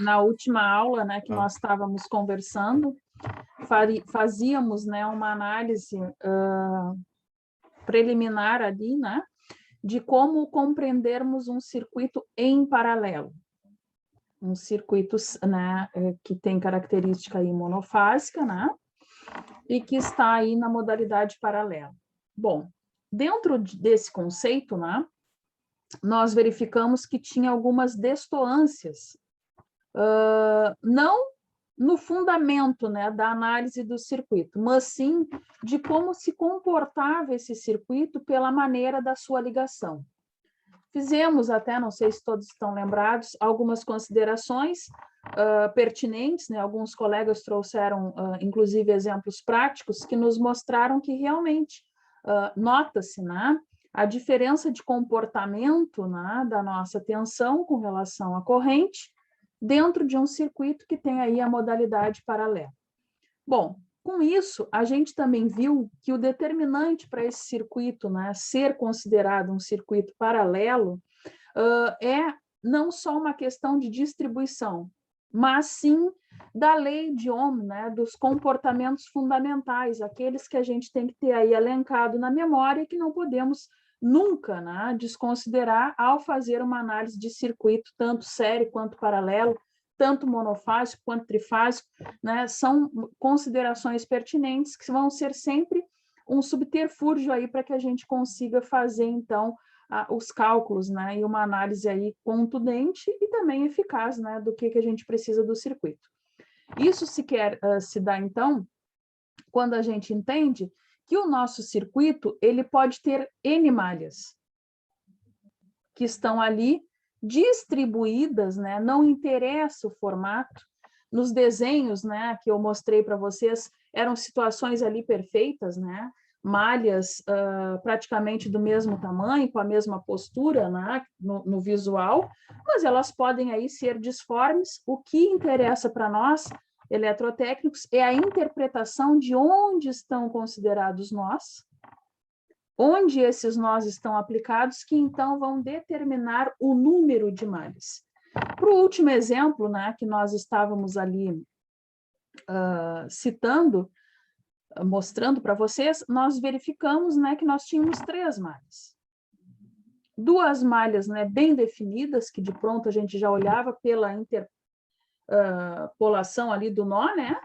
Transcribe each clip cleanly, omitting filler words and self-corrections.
na última aula, né, que nós estávamos conversando, fazíamos, né, uma análise preliminar ali, né, de como compreendermos um circuito em paralelo. Um circuito, né, que tem característica aí monofásica, né, e que está aí na modalidade paralela. Bom, dentro desse conceito, né, nós verificamos que tinha algumas destoâncias, não no fundamento, né, da análise do circuito, mas sim de como se comportava esse circuito pela maneira da sua ligação. Fizemos até, não sei se todos estão lembrados, algumas considerações pertinentes, né? Alguns colegas trouxeram, inclusive, exemplos práticos que nos mostraram que realmente nota-se, né, a diferença de comportamento, né, da nossa tensão com relação à corrente dentro de um circuito que tem aí a modalidade paralela. Bom, com isso, a gente também viu que o determinante para esse circuito, né, ser considerado um circuito paralelo, é não só uma questão de distribuição, mas sim da lei de Ohm, né, dos comportamentos fundamentais, aqueles que a gente tem que ter aí elencado na memória e que não podemos nunca, né, desconsiderar ao fazer uma análise de circuito, tanto série quanto paralelo, tanto monofásico quanto trifásico, né, são considerações pertinentes que vão ser sempre um subterfúgio aí para que a gente consiga fazer, então, os cálculos, né, e uma análise aí contundente e também eficaz, né, do que a gente precisa do circuito. Isso se dá, então, quando a gente entende que o nosso circuito ele pode ter N malhas que estão ali distribuídas, né, não interessa o formato. Nos desenhos, né, que eu mostrei para vocês, eram situações ali perfeitas, né, malhas praticamente do mesmo tamanho, com a mesma postura, né, no visual, mas elas podem aí ser disformes. O que interessa para nós, eletrotécnicos, é a interpretação de onde estão considerados nós, onde esses nós estão aplicados, que então vão determinar o número de malhas. Para o último exemplo, né, que nós estávamos ali citando, mostrando para vocês, nós verificamos, né, que nós tínhamos 3 malhas. 2 malhas, né, bem definidas, que de pronto a gente já olhava pela interpolação ali do nó, né,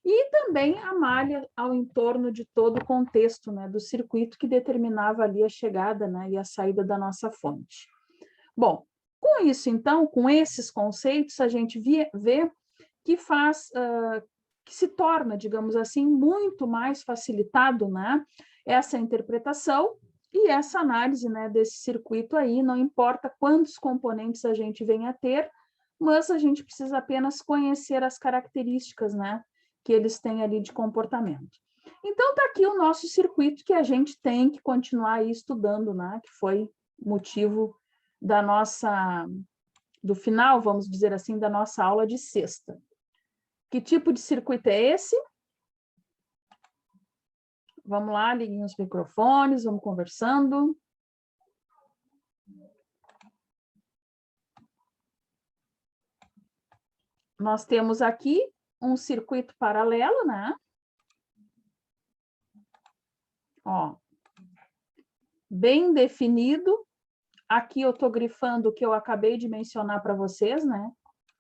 e também a malha ao entorno de todo o contexto, né, do circuito que determinava ali a chegada, né, e a saída da nossa fonte. Bom, com isso, então, com esses conceitos, a gente vê que que se torna, digamos assim, muito mais facilitado, né, essa interpretação e essa análise, né, desse circuito aí, não importa quantos componentes a gente venha a ter, mas a gente precisa apenas conhecer as características, né, que eles têm ali de comportamento. Então, está aqui o nosso circuito que a gente tem que continuar aí estudando, né, que foi motivo do final, vamos dizer assim, da nossa aula de sexta. Que tipo de circuito é esse? Vamos lá, liguem os microfones, vamos conversando. Nós temos aqui um circuito paralelo, né? Ó, bem definido. Aqui eu estou grifando o que eu acabei de mencionar para vocês, né?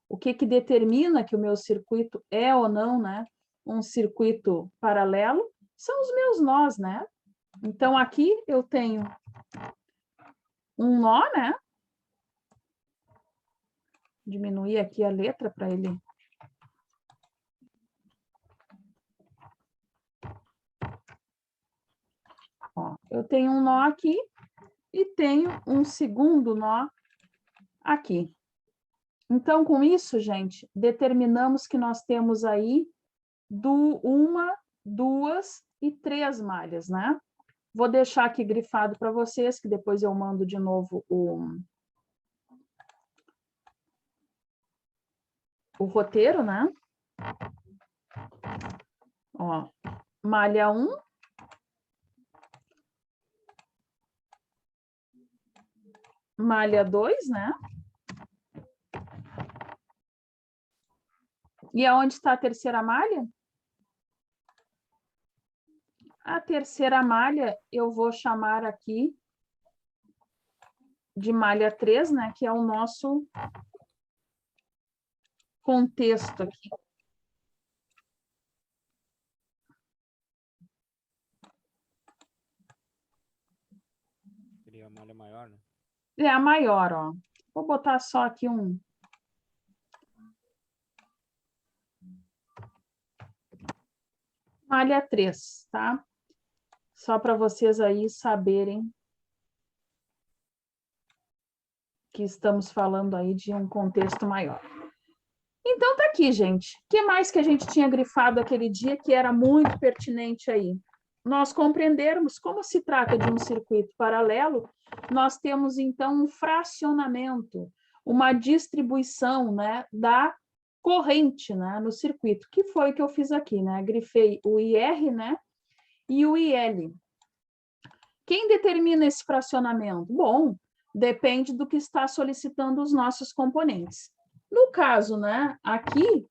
O que determina que o meu circuito é ou não, né, um circuito paralelo, são os meus nós, né? Então, aqui eu tenho um nó, né? Diminuir aqui a letra para ele... Ó, eu tenho um nó aqui e tenho um segundo nó aqui. Então, com isso, gente, determinamos que nós temos aí 1, 2 e 3 malhas, né? Vou deixar aqui grifado para vocês, que depois eu mando de novo o roteiro, né? Ó, malha 1, malha 2, né? E aonde está a terceira malha? A terceira malha eu vou chamar aqui de malha 3, né? Que é o nosso contexto aqui. Seria a malha maior, né? É a maior, ó. Vou botar só aqui um. Malha 3, tá? Só para vocês aí saberem que estamos falando aí de um contexto maior. Então, tá aqui, gente. O que mais que a gente tinha grifado aquele dia que era muito pertinente aí? Nós compreendermos como se trata de um circuito paralelo, nós temos, então, um fracionamento, uma distribuição, né, da corrente, né, no circuito, que foi o que eu fiz aqui, né? Grifei o IR, né, e o IL. Quem determina esse fracionamento? Bom, depende do que está solicitando os nossos componentes. No caso, né, aqui,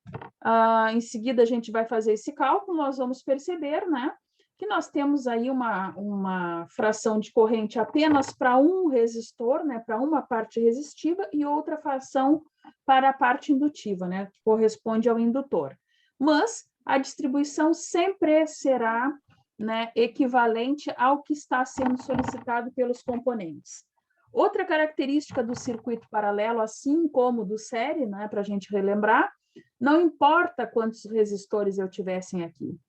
em seguida a gente vai fazer esse cálculo, nós vamos perceber, né, que nós temos aí uma fração de corrente apenas para um resistor, né, para uma parte resistiva, e outra fração para a parte indutiva, né, que corresponde ao indutor. Mas a distribuição sempre será, né, equivalente ao que está sendo solicitado pelos componentes. Outra característica do circuito paralelo, assim como do série, né, para a gente relembrar, não importa quantos resistores eu tivessem aqui,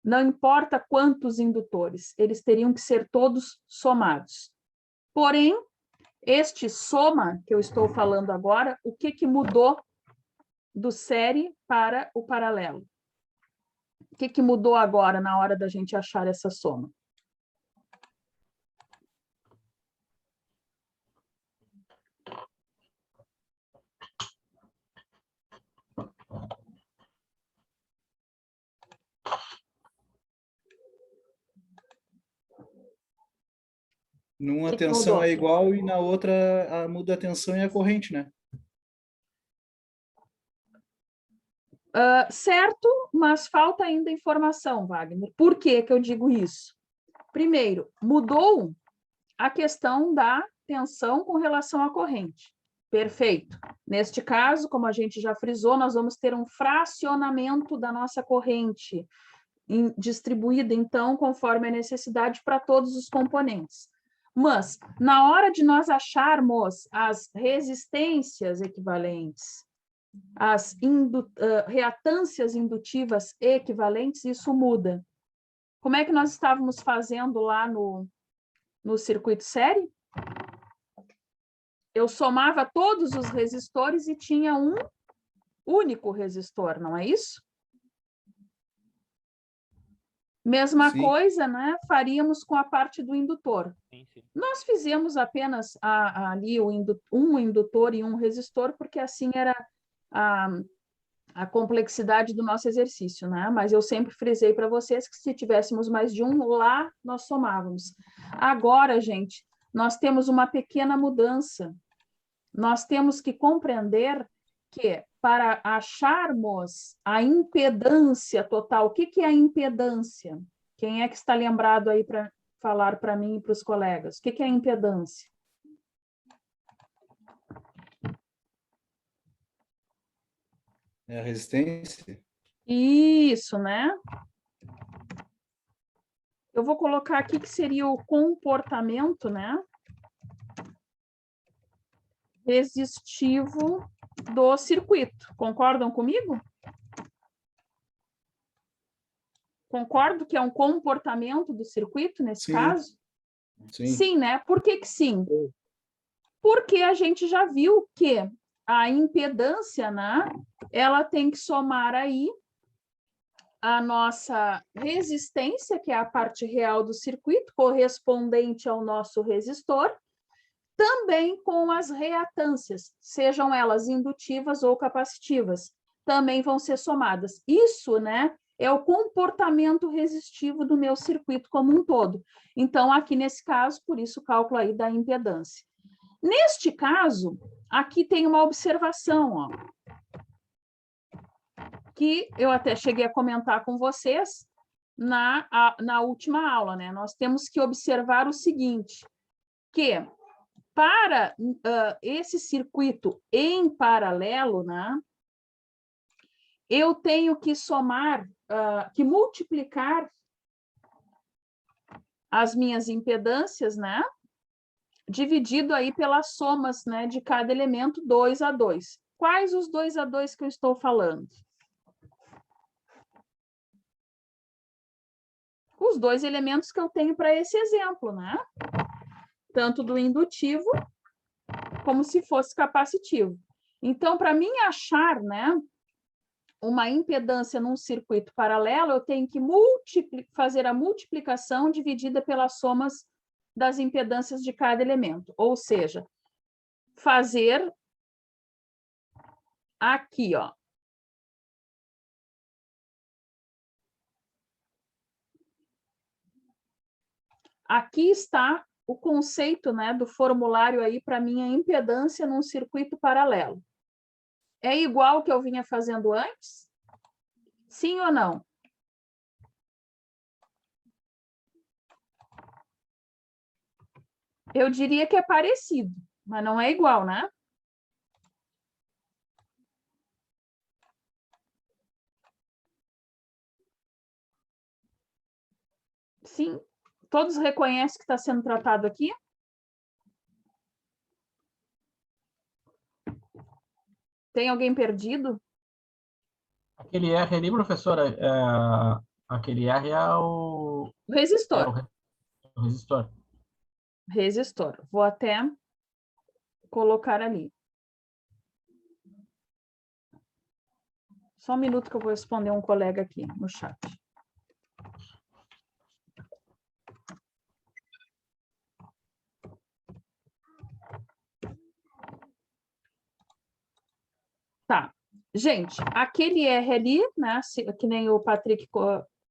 não importa quantos indutores, eles teriam que ser todos somados. Porém, este soma que eu estou falando agora, o que mudou do série para o paralelo? O que mudou agora na hora da gente achar essa soma? Numa Que tensão mudou? é igual e na outra muda a tensão e a corrente, né? Certo, mas falta ainda informação, Wagner. Por que eu digo isso? Primeiro, mudou a questão da tensão com relação à corrente. Perfeito. Neste caso, como a gente já frisou, nós vamos ter um fracionamento da nossa corrente, distribuída, então, conforme a necessidade para todos os componentes. Mas, na hora de nós acharmos as resistências equivalentes, as reatâncias indutivas equivalentes, isso muda. Como é que nós estávamos fazendo lá no circuito série? Eu somava todos os resistores e tinha um único resistor, não é isso? Mesma Sim. coisa, né? Faríamos com a parte do indutor. Sim, sim. Nós fizemos apenas ali um indutor e um resistor, porque assim era a complexidade do nosso exercício, né? Mas eu sempre frisei para vocês que se tivéssemos mais de um, lá nós somávamos. Agora, gente, nós temos uma pequena mudança. Nós temos que compreender que, para acharmos a impedância total, o que é a impedância? Quem é que está lembrado aí para falar para mim e para os colegas? O que é a impedância? É a resistência. Isso, né? Eu vou colocar aqui que seria o comportamento, né? Resistivo do circuito. Concordam comigo? Concordo que é um comportamento do circuito nesse Sim. caso? Sim. Sim, né? Por que sim? Porque a gente já viu que a impedância, né, ela tem que somar aí a nossa resistência, que é a parte real do circuito, correspondente ao nosso resistor, também com as reatâncias, sejam elas indutivas ou capacitivas, também vão ser somadas. Isso, né, é o comportamento resistivo do meu circuito como um todo. Então, aqui nesse caso, por isso o cálculo aí da impedância. Neste caso, aqui tem uma observação, ó. que eu até cheguei a comentar com vocês na última aula, né? Nós temos que observar o seguinte, que para esse circuito em paralelo, né, eu tenho que somar, que multiplicar as minhas impedâncias, né, dividido aí pelas somas, né, de cada elemento 2 a 2. Quais os 2 a 2 que eu estou falando? Os dois elementos que eu tenho para esse exemplo, né? Tanto do indutivo como se fosse capacitivo. Então, para mim achar, né, uma impedância num circuito paralelo, eu tenho que fazer a multiplicação dividida pelas somas das impedâncias de cada elemento. Ou seja, fazer aqui, ó. Aqui está o conceito, né, do formulário aí para minha impedância num circuito paralelo. É igual ao que eu vinha fazendo antes? Sim ou não? Eu diria que é parecido, mas não é igual, né? Sim, todos reconhecem que está sendo tratado aqui? Tem alguém perdido? Aquele R ali, professora, aquele R é o Resistor. o resistor. Resistor. Vou até colocar ali. Só um minuto que eu vou responder um colega aqui no chat. Tá. Gente, aquele R ali, né, que nem o Patrick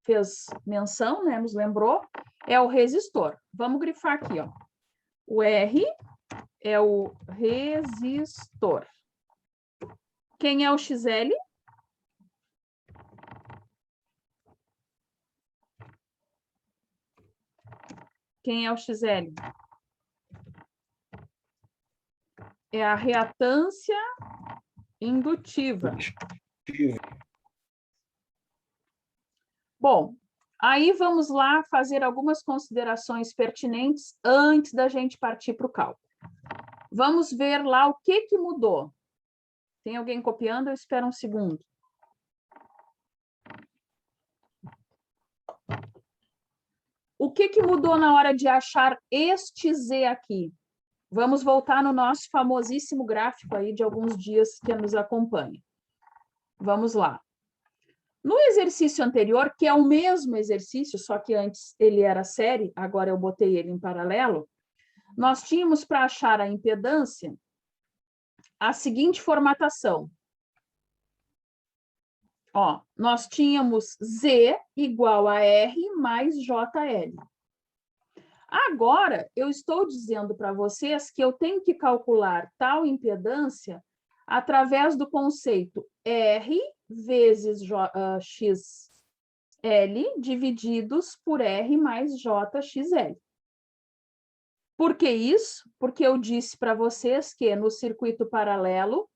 fez menção, né, nos lembrou, é o resistor. Vamos grifar aqui, ó. O R é o resistor. Quem é o XL? Quem é o XL? É a reatância indutiva. Bom, aí vamos lá fazer algumas considerações pertinentes antes da gente partir para o cálculo. Vamos ver lá o que mudou. Tem alguém copiando? Eu espero um segundo. O que mudou na hora de achar este Z aqui? Vamos voltar no nosso famosíssimo gráfico aí de alguns dias que nos acompanha. Vamos lá. No exercício anterior, que é o mesmo exercício, só que antes ele era série, agora eu botei ele em paralelo, nós tínhamos para achar a impedância a seguinte formatação. Ó, nós tínhamos Z igual a R mais JL. Agora, eu estou dizendo para vocês que eu tenho que calcular tal impedância através do conceito R vezes XL divididos por R mais JXL. Por que isso? Porque eu disse para vocês que no circuito paralelo,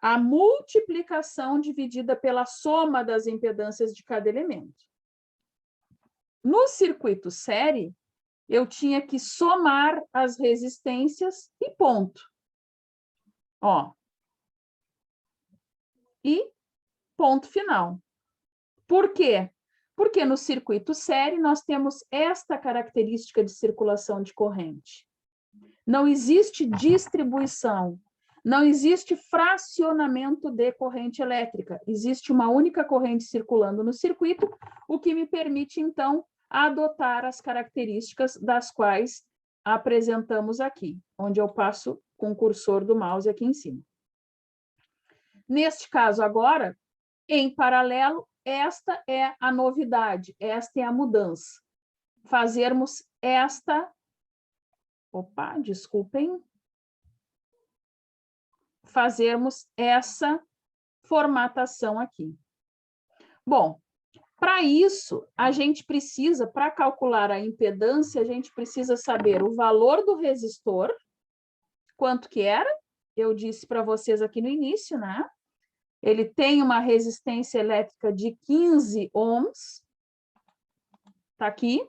a multiplicação dividida pela soma das impedâncias de cada elemento. No circuito série, eu tinha que somar as resistências e ponto. Ó. E ponto final. Por quê? Porque no circuito série nós temos esta característica de circulação de corrente. Não existe distribuição, não existe fracionamento de corrente elétrica. Existe uma única corrente circulando no circuito, o que me permite, então, adotar as características das quais apresentamos aqui, onde eu passo com o cursor do mouse aqui em cima. Neste caso agora, em paralelo, esta é a novidade, esta é a mudança. Fazermos esta... Opa, desculpem. Fazermos essa formatação aqui. Bom, para isso, a gente precisa, para calcular a impedância, a gente precisa saber o valor do resistor, quanto que era, eu disse para vocês aqui no início, né? Ele tem uma resistência elétrica de 15 ohms, tá aqui,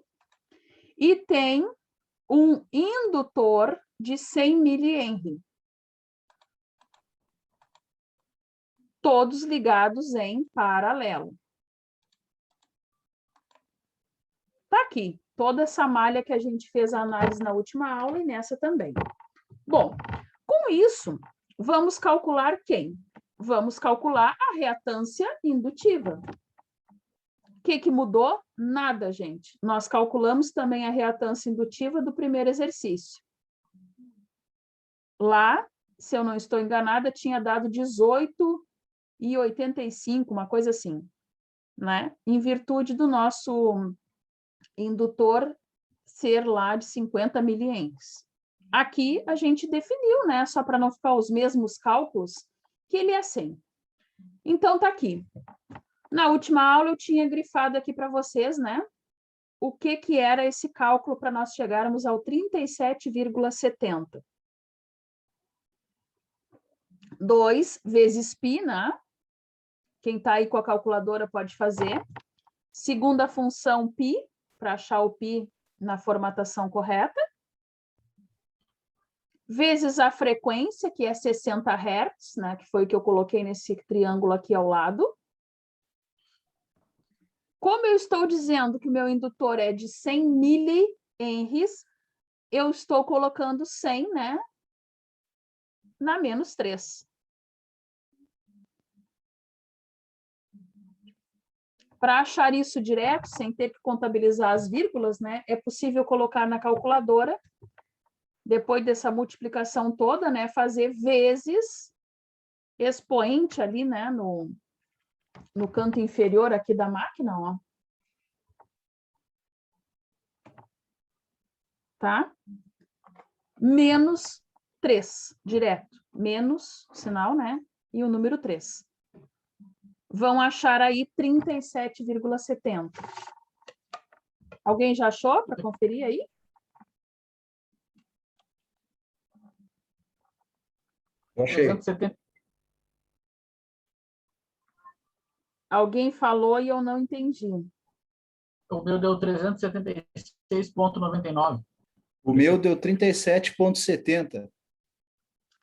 e tem um indutor de 100 milihenry. Todos ligados em paralelo. Tá aqui, toda essa malha que a gente fez a análise na última aula e nessa também. Bom, com isso, vamos calcular quem? Vamos calcular a reatância indutiva. O que mudou? Nada, gente. Nós calculamos também a reatância indutiva do primeiro exercício. Lá, se eu não estou enganada, tinha dado 18,85, uma coisa assim, né? Em virtude do nosso indutor ser lá de 50 milihenries. Aqui a gente definiu, né? Só para não ficar os mesmos cálculos, que ele é 100. Então, tá aqui. Na última aula eu tinha grifado aqui para vocês, né? O que era esse cálculo para nós chegarmos ao 37,70. 2 vezes π, né? Quem está aí com a calculadora pode fazer. Segunda função π, para achar o π na formatação correta. Vezes a frequência, que é 60 Hz, né? Que foi o que eu coloquei nesse triângulo aqui ao lado. Como eu estou dizendo que o meu indutor é de 100 milihenries, eu estou colocando 100, né? Na menos 3. Para achar isso direto, sem ter que contabilizar as vírgulas, né? É possível colocar na calculadora, depois dessa multiplicação toda, né? Fazer vezes expoente ali, né? No canto inferior aqui da máquina, ó. Tá? Menos 3, direto. Menos, sinal, né? E o número 3. Vão achar aí 37,70. Alguém já achou para conferir aí? Eu achei. 370. Alguém falou e eu não entendi. O meu deu 376,99. O meu deu 37,70.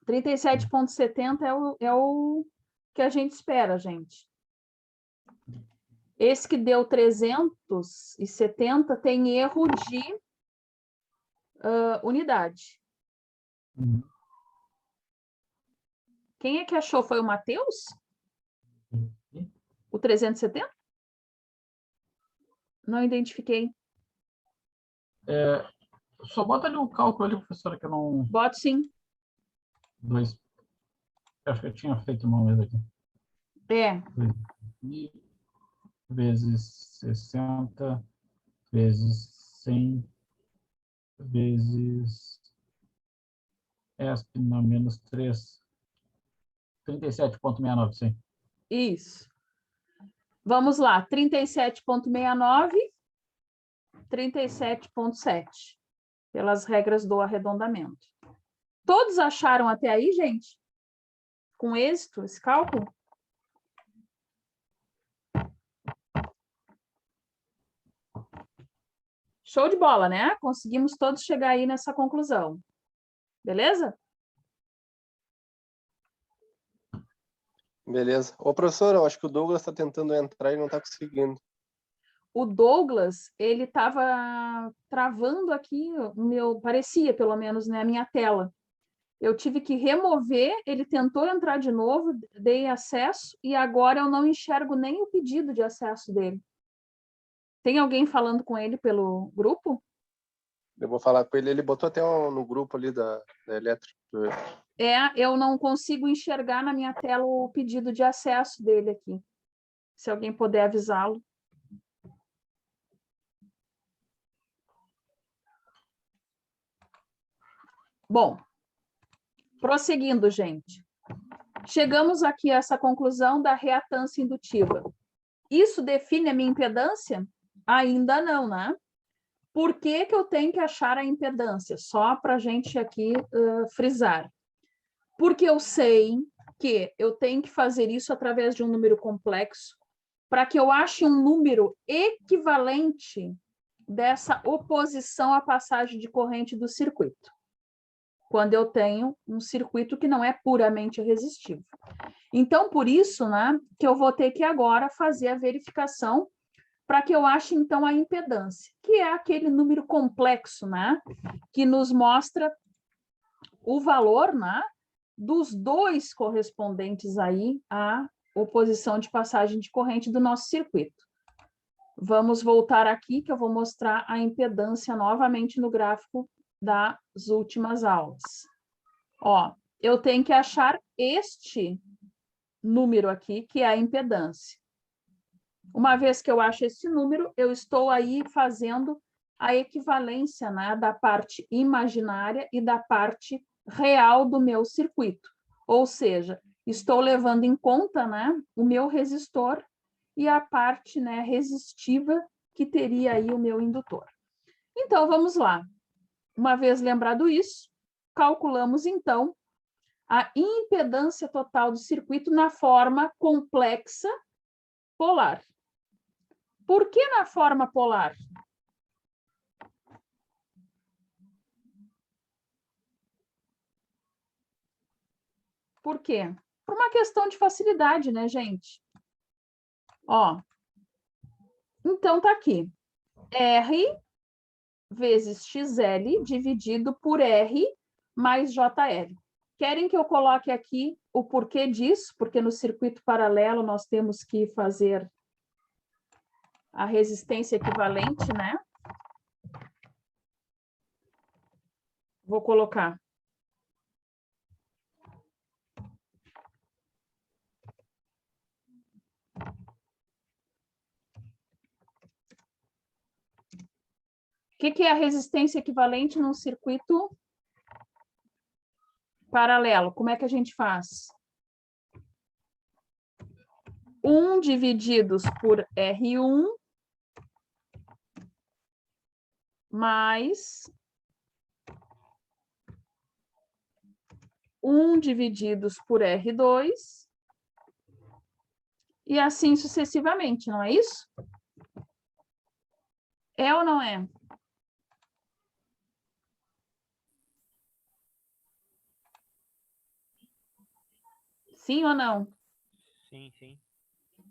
37,70 é o que a gente espera, gente. Esse que deu 370 tem erro de unidade. Quem é que achou? Foi o Matheus? O 370? Não identifiquei. Só bota ali um cálculo ali, professora, que eu não... Boto sim. 2. Acho que eu tinha feito uma vez aqui. É. Vezes 60, vezes 100, vezes ESP na menos 3. 37,69, sim. Isso. Vamos lá. 37,69, 37,7. Pelas regras do arredondamento. Todos acharam até aí, gente? Com êxito esse cálculo? Show de bola, né? Conseguimos todos chegar aí nessa conclusão. Beleza? Beleza. Ô, professor, eu acho que o Douglas está tentando entrar e não está conseguindo. O Douglas, ele estava travando aqui, parecia pelo menos, né, a minha tela. Eu tive que remover, ele tentou entrar de novo, dei acesso, e agora eu não enxergo nem o pedido de acesso dele. Tem alguém falando com ele pelo grupo? Eu vou falar com ele, ele botou até no grupo ali da Eletro. Eu não consigo enxergar na minha tela o pedido de acesso dele aqui. Se alguém puder avisá-lo. Bom, prosseguindo, gente. Chegamos aqui a essa conclusão da reatância indutiva. isso define a minha impedância? Ainda não, né? Por que que eu tenho que achar a impedância? Só para a gente aqui frisar. Porque eu sei que eu tenho que fazer isso através de um número complexo para que eu ache um número equivalente dessa oposição à passagem de corrente do circuito. Quando eu tenho um circuito que não é puramente resistivo. Então, por isso, né, que eu vou ter que agora fazer a verificação para que eu ache, então, a impedância, que é aquele número complexo, né, que nos mostra o valor, né, dos dois correspondentes aí à oposição de passagem de corrente do nosso circuito. Vamos voltar aqui, que eu vou mostrar a impedância novamente no gráfico das últimas aulas. Ó, eu tenho que achar este número aqui, que é a impedância. Uma vez que eu acho esse número, eu estou aí fazendo a equivalência, né, da parte imaginária e da parte real do meu circuito. Ou seja, estou levando em conta, né, o meu resistor e a parte, né, resistiva que teria aí o meu indutor. Então, vamos lá. Uma vez lembrado isso, calculamos, então, a impedância total do circuito na forma complexa polar. Por que na forma polar? Por quê? Por uma questão de facilidade, né, gente? Ó, então tá aqui. R vezes XL dividido por R mais JL. Querem que eu coloque aqui o porquê disso? Porque no circuito paralelo nós temos que fazer a resistência equivalente, né? Vou colocar. O que é a resistência equivalente num circuito paralelo? Como é que a gente faz? 1 divididos por R1 mais 1 divididos por R2 e assim sucessivamente, não é isso? É ou não é? Sim ou não? Sim, sim.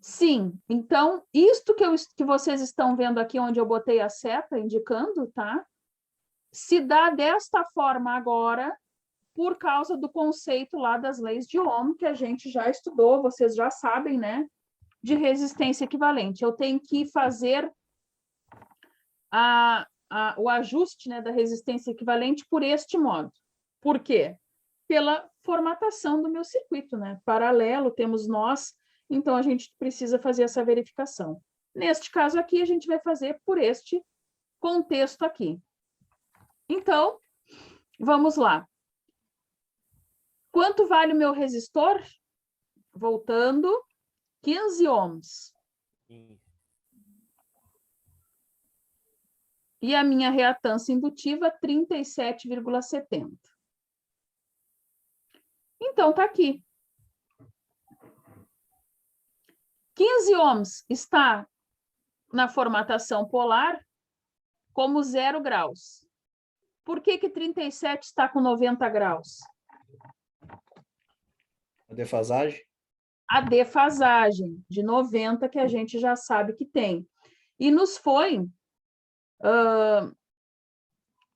Sim. Então, isto que vocês estão vendo aqui, onde eu botei a seta indicando, tá? Se dá desta forma agora, por causa do conceito lá das leis de Ohm, que a gente já estudou, vocês já sabem, né? De resistência equivalente. Eu tenho que fazer o ajuste, né, da resistência equivalente por este modo. Por quê? Pela formatação do meu circuito, né? Paralelo, temos nós, então a gente precisa fazer essa verificação. Neste caso aqui, a gente vai fazer por este contexto aqui. Então, vamos lá. Quanto vale o meu resistor? Voltando, 15 ohms. Sim. E a minha reatância indutiva, 37,70. Então, tá aqui. 15 ohms está na formatação polar como 0 graus. Por que 37 está com 90 graus? A defasagem? A defasagem de 90 que a gente já sabe que tem. E nos foi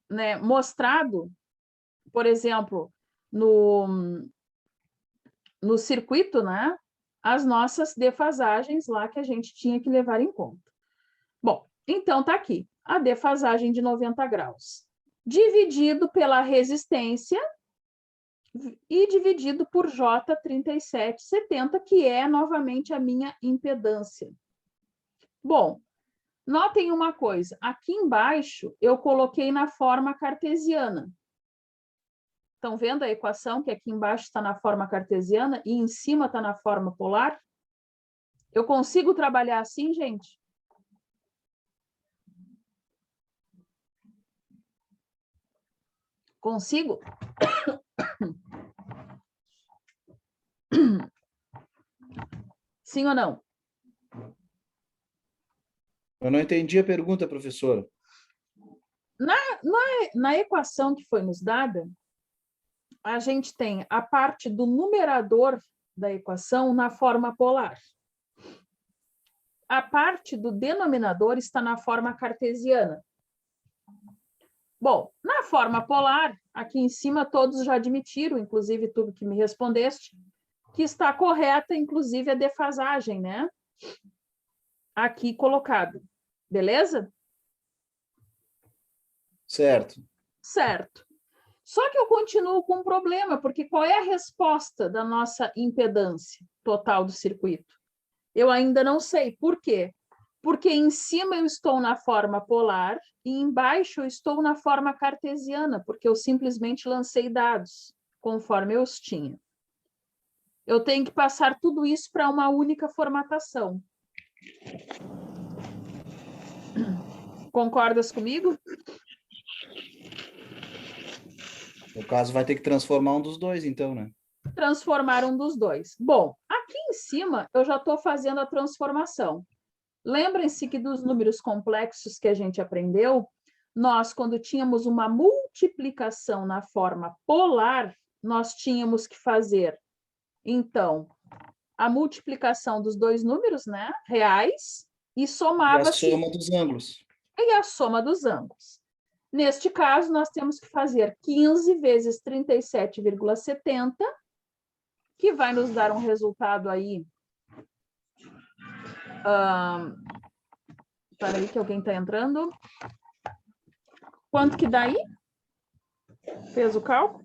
né, mostrado, por exemplo, no circuito, né, as nossas defasagens lá que a gente tinha que levar em conta. Bom, então tá aqui, a defasagem de 90 graus, dividido pela resistência e dividido por J3770, que é novamente a minha impedância. Bom, notem uma coisa, aqui embaixo eu coloquei na forma cartesiana. Estão vendo a equação que aqui embaixo está na forma cartesiana e em cima está na forma polar? Eu consigo trabalhar assim, gente? Consigo? Sim ou não? Eu não entendi a pergunta, professora. Na equação que foi nos dada, a gente tem a parte do numerador da equação na forma polar. A parte do denominador está na forma cartesiana. Bom, na forma polar, aqui em cima todos já admitiram, inclusive tu que me respondeste, que está correta, inclusive, a defasagem, né? Aqui colocado. Beleza? Certo. Certo. Só que eu continuo com um problema, porque qual é a resposta da nossa impedância total do circuito? Eu ainda não sei. Por quê? Porque em cima eu estou na forma polar e embaixo eu estou na forma cartesiana, porque eu simplesmente lancei dados conforme eu os tinha. Eu tenho que passar tudo isso para uma única formatação. Concordas comigo? No caso, vai ter que transformar um dos dois, então, né? Transformar um dos dois. Bom, aqui em cima eu já estou fazendo a transformação. Lembrem-se que dos números complexos que a gente aprendeu, nós, quando tínhamos uma multiplicação na forma polar, nós tínhamos que fazer, então, a multiplicação dos dois números, né, reais, e E a somava-se soma dos ângulos. e a soma dos ângulos. Neste caso, nós temos que fazer 15 vezes 37,70, que vai nos dar um resultado aí. Espera aí que alguém está entrando. Quanto que dá aí? Fez o cálculo?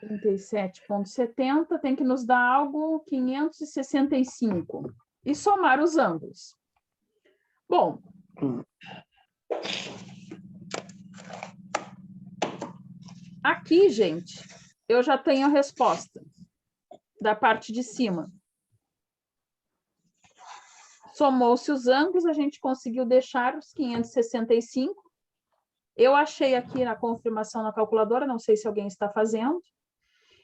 37,70 tem que nos dar algo 565. E somar os ângulos. Bom, aqui, gente, eu já tenho a resposta da parte de cima. Somou-se os ângulos, a gente conseguiu deixar os 565. Eu achei aqui na confirmação na calculadora, não sei se alguém está fazendo.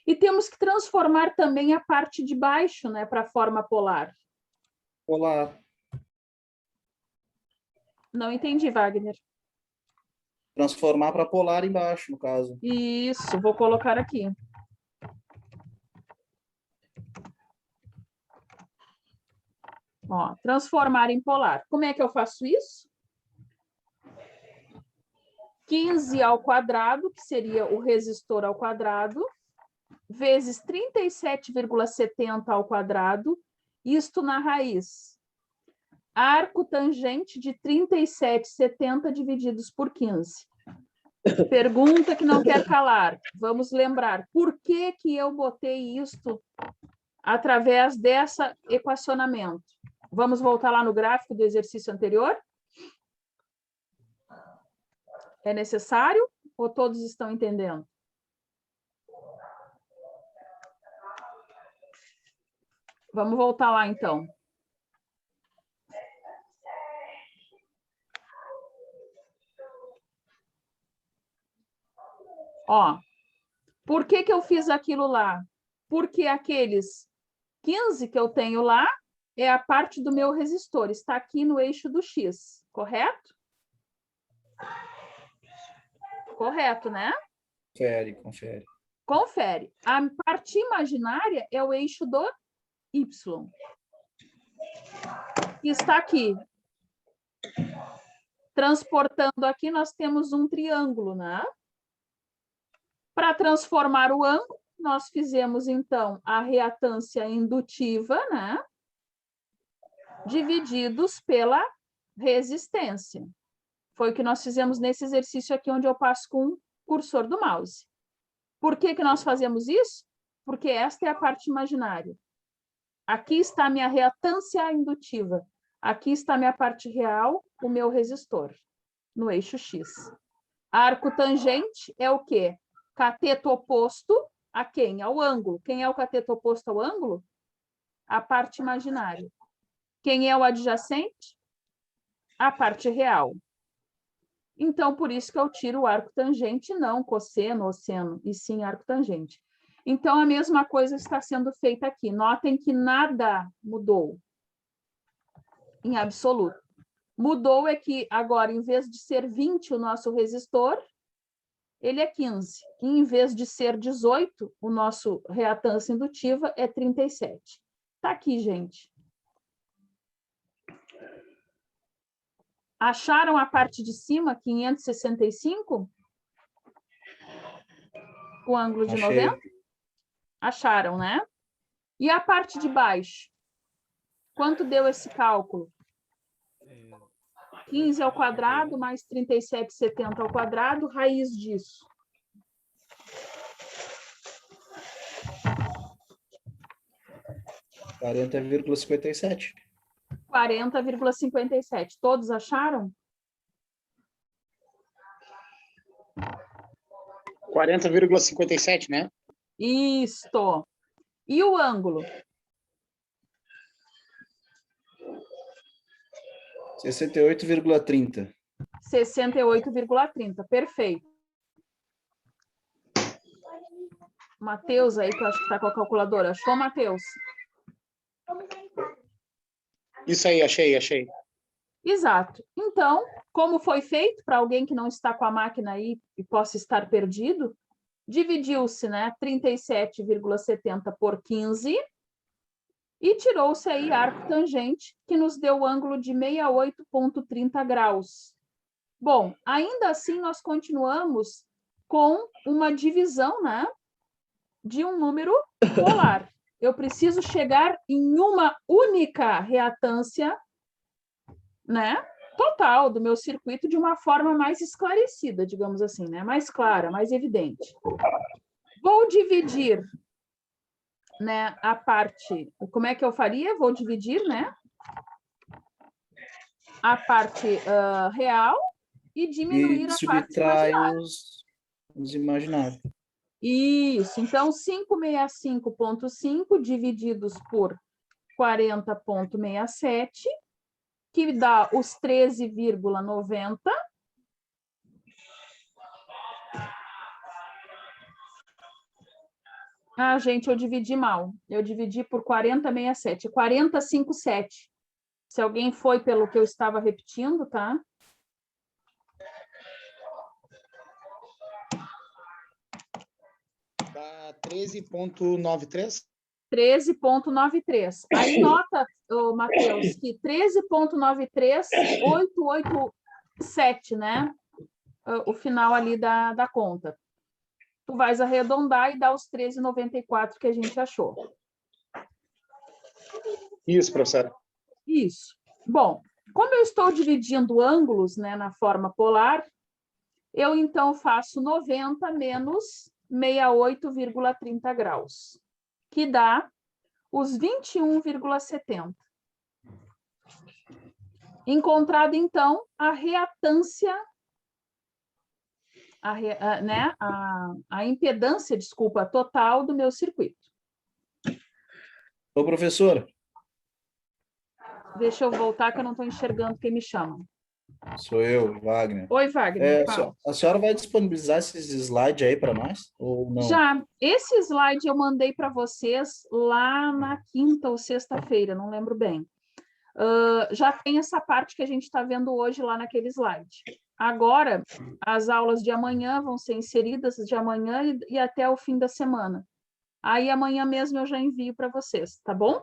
E temos que transformar também a parte de baixo, né, para a forma polar. Polar. Não entendi, Wagner. Transformar para polar embaixo, no caso. Isso, vou colocar aqui. Ó, transformar em polar. Como é que eu faço isso? 15 ao quadrado, que seria o resistor ao quadrado, vezes 37,70 ao quadrado, isto na raiz. Arco tangente de 37,70 divididos por 15. Pergunta que não quer calar. Vamos lembrar. Por que que eu botei isto através dessa equacionamento? Vamos voltar lá no gráfico do exercício anterior? É necessário ou todos estão entendendo? Vamos voltar lá, então. Ó, por que que eu fiz aquilo lá? Porque aqueles 15 que eu tenho lá é a parte do meu resistor, está aqui no eixo do X, correto? Correto, né? Confere. Confere. A parte imaginária é o eixo do Y. Que está aqui. Transportando aqui, nós temos um triângulo, né? Para transformar o ângulo, nós fizemos, então, a reatância indutiva, né? Divididos pela resistência. Foi o que nós fizemos nesse exercício aqui, onde eu passo com o cursor do mouse. Por que que nós fazemos isso? Porque esta é a parte imaginária. Aqui está a minha reatância indutiva. Aqui está a minha parte real, o meu resistor, no eixo X. Arco tangente é o quê? Cateto oposto a quem? Ao ângulo. Quem é o cateto oposto ao ângulo? A parte imaginária. Quem é o adjacente? A parte real. Então, por isso que eu tiro o arco tangente, não cosseno ou seno, e sim arco tangente. Então, a mesma coisa está sendo feita aqui. Notem que nada mudou em absoluto. Mudou é que agora, em vez de ser 20 o nosso resistor, ele é 15. E em vez de ser 18, o nosso reatância indutiva é 37. Está aqui, gente. Acharam a parte de cima, 565? O ângulo de Achei. 90? Acharam, né? E a parte de baixo? Quanto deu esse cálculo? 15 ao quadrado mais 37,70 ao quadrado, raiz disso. R$ 40,57. 40,57. Todos acharam? 40,57, né? Isto. E o ângulo? 68,30. 68,30. Perfeito. Matheus aí, que eu acho que está com a calculadora. Achou, Matheus? Isso aí, achei. Exato. Então, como foi feito, para alguém que não está com a máquina aí e possa estar perdido, dividiu-se, né, 37,70 por 15 e tirou-se aí arco tangente, que nos deu o ângulo de 68,30 graus. Bom, ainda assim, nós continuamos com uma divisão, né, de um número polar. Eu preciso chegar em uma única reatância, né, total do meu circuito de uma forma mais esclarecida, digamos assim, né, mais clara, mais evidente. Vou dividir, né, a parte... Como é que eu faria? Vou dividir, né, a parte real e diminuir E a parte subtrai imaginária. os imaginários. Isso, então 565,5 divididos por 40,67, que dá os 13,90. Ah, gente, eu dividi mal. Eu dividi por 40,67. 40,57. Se alguém foi pelo que eu estava repetindo, tá? Dá 13,93. 13,93. Aí nota, Matheus, que 13,93,887, né? O final ali da conta. Tu vais arredondar e dar os 13,94 que a gente achou. Isso, professora. Isso. Bom, como eu estou dividindo ângulos, né, na forma polar, eu então faço 90 menos 68,30 graus, que dá os 21,70. Encontrada, então, a reatância, a impedância, desculpa, total do meu circuito. Ô, professor, Deixa eu voltar, que eu não estou enxergando quem me chama. sou eu, Wagner. Oi, Wagner, fala. A senhora vai disponibilizar esses slides aí para nós? Ou não? Já, esse slide eu mandei para vocês lá na quinta ou sexta-feira, não lembro bem. Já tem essa parte que a gente está vendo hoje lá naquele slide. Agora, as aulas de amanhã vão ser inseridas de amanhã e até o fim da semana. Aí amanhã mesmo eu já envio para vocês, tá bom?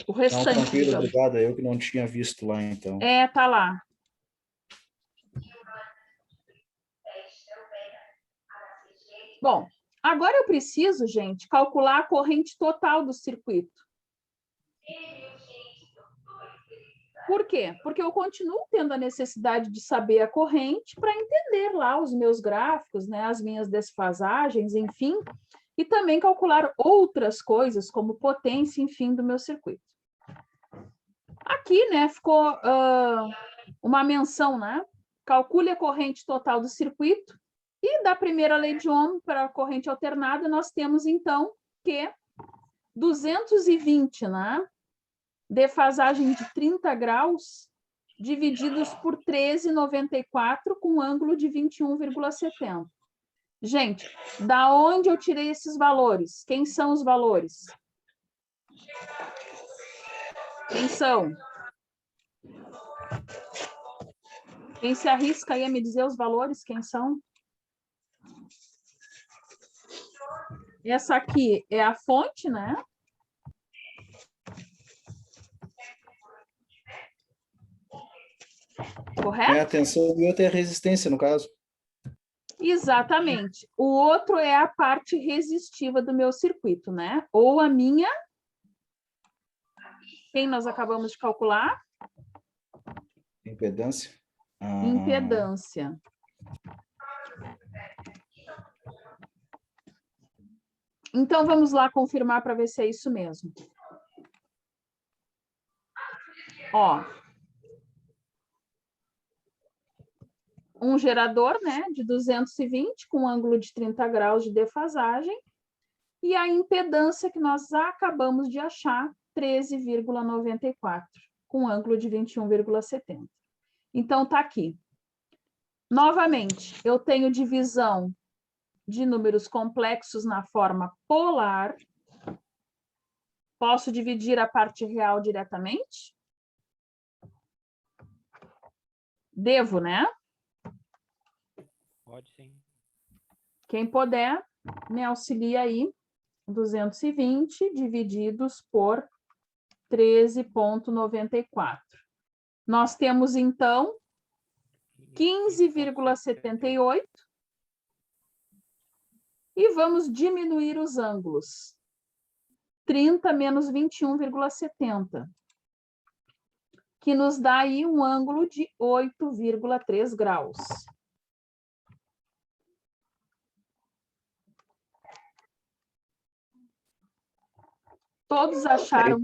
O Não, restante. tranquilo, Então. obrigado. Eu que não tinha visto lá, então. Tá lá. Bom, agora eu preciso, gente, calcular a corrente total do circuito. Por quê? Porque eu continuo tendo a necessidade de saber a corrente para entender lá os meus gráficos, né, as minhas desfasagens, enfim, e também calcular outras coisas, como potência, enfim, do meu circuito. Aqui, né, ficou uma menção, né? Calcule a corrente total do circuito. E da primeira lei de Ohm para a corrente alternada, nós temos, então, que 220, né? Defasagem de 30 graus, divididos por 13,94, com ângulo de 21,70. Gente, da onde eu tirei esses valores? Quem são os valores? Quem são? Quem se arrisca aí a me dizer os valores? Quem são? Essa aqui é a fonte, né? Correto? É a tensão e outra é a resistência, no caso. Exatamente. O outro é a parte resistiva do meu circuito, né? Ou a minha... Quem nós acabamos de calcular? Impedância. Impedância. Então, vamos lá confirmar para ver se é isso mesmo. Ó. Um gerador, né, de 220, com ângulo de 30 graus de defasagem. E a impedância que nós acabamos de achar, 13,94, com ângulo de 21,70. Então, está aqui. Novamente, eu tenho divisão de números complexos na forma polar. Posso dividir a parte real diretamente? Devo, né? Pode sim. Quem puder, me auxilia aí. 220 divididos por 13,94. Nós temos, então, 15,78. E vamos diminuir os ângulos. 30 menos 21,70. Que nos dá aí um ângulo de 8,3 graus. Todos acharam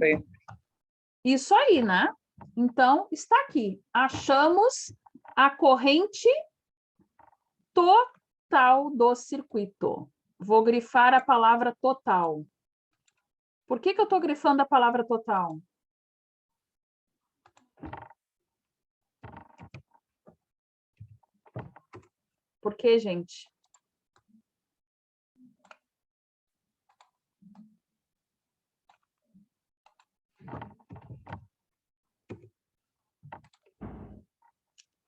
isso aí, né? Então, está aqui. Achamos a corrente total do circuito. Vou grifar a palavra total. Por que eu estou grifando a palavra total? Por quê, gente?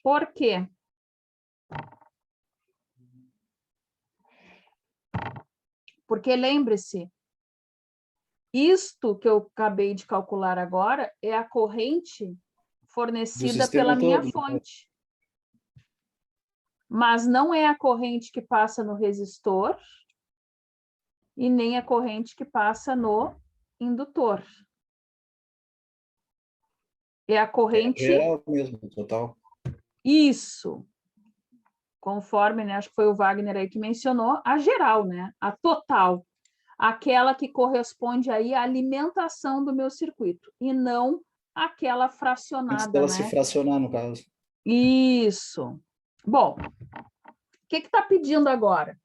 Por quê? Porque lembre-se, isto que eu acabei de calcular agora é a corrente fornecida pela minha fonte. Mas não é a corrente que passa no resistor e nem a corrente que passa no indutor. É a corrente... É geral mesmo, total. Isso. Conforme, né, acho que foi o Wagner aí que mencionou, a geral, né? A total. Aquela que corresponde aí à alimentação do meu circuito. E não aquela fracionada, Antes dela né? se fracionar, no caso. Isso. Bom, o que está pedindo agora?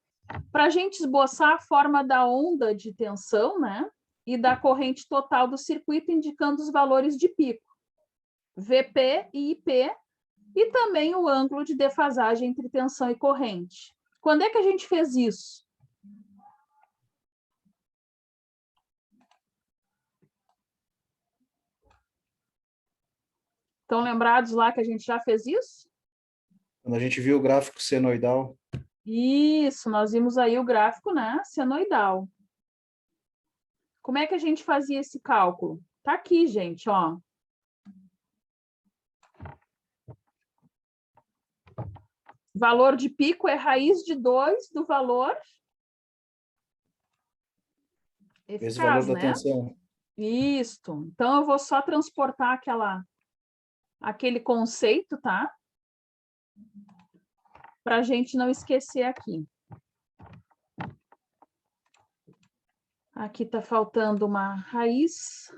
Para a gente esboçar a forma da onda de tensão, né? E da corrente total do circuito, indicando os valores de pico. VP e IP, e também o ângulo de defasagem entre tensão e corrente. Quando é que a gente fez isso? Estão lembrados lá que a gente já fez isso? Quando a gente viu o gráfico senoidal. Isso, nós vimos aí o gráfico, né, senoidal. Como é que a gente fazia esse cálculo? Tá aqui, gente, ó. Valor de pico é raiz de 2 do valor eficaz, Esse valor da né? tensão. Isto. Então, eu vou só transportar aquele conceito, tá? Para a gente não esquecer aqui. Aqui está faltando uma raiz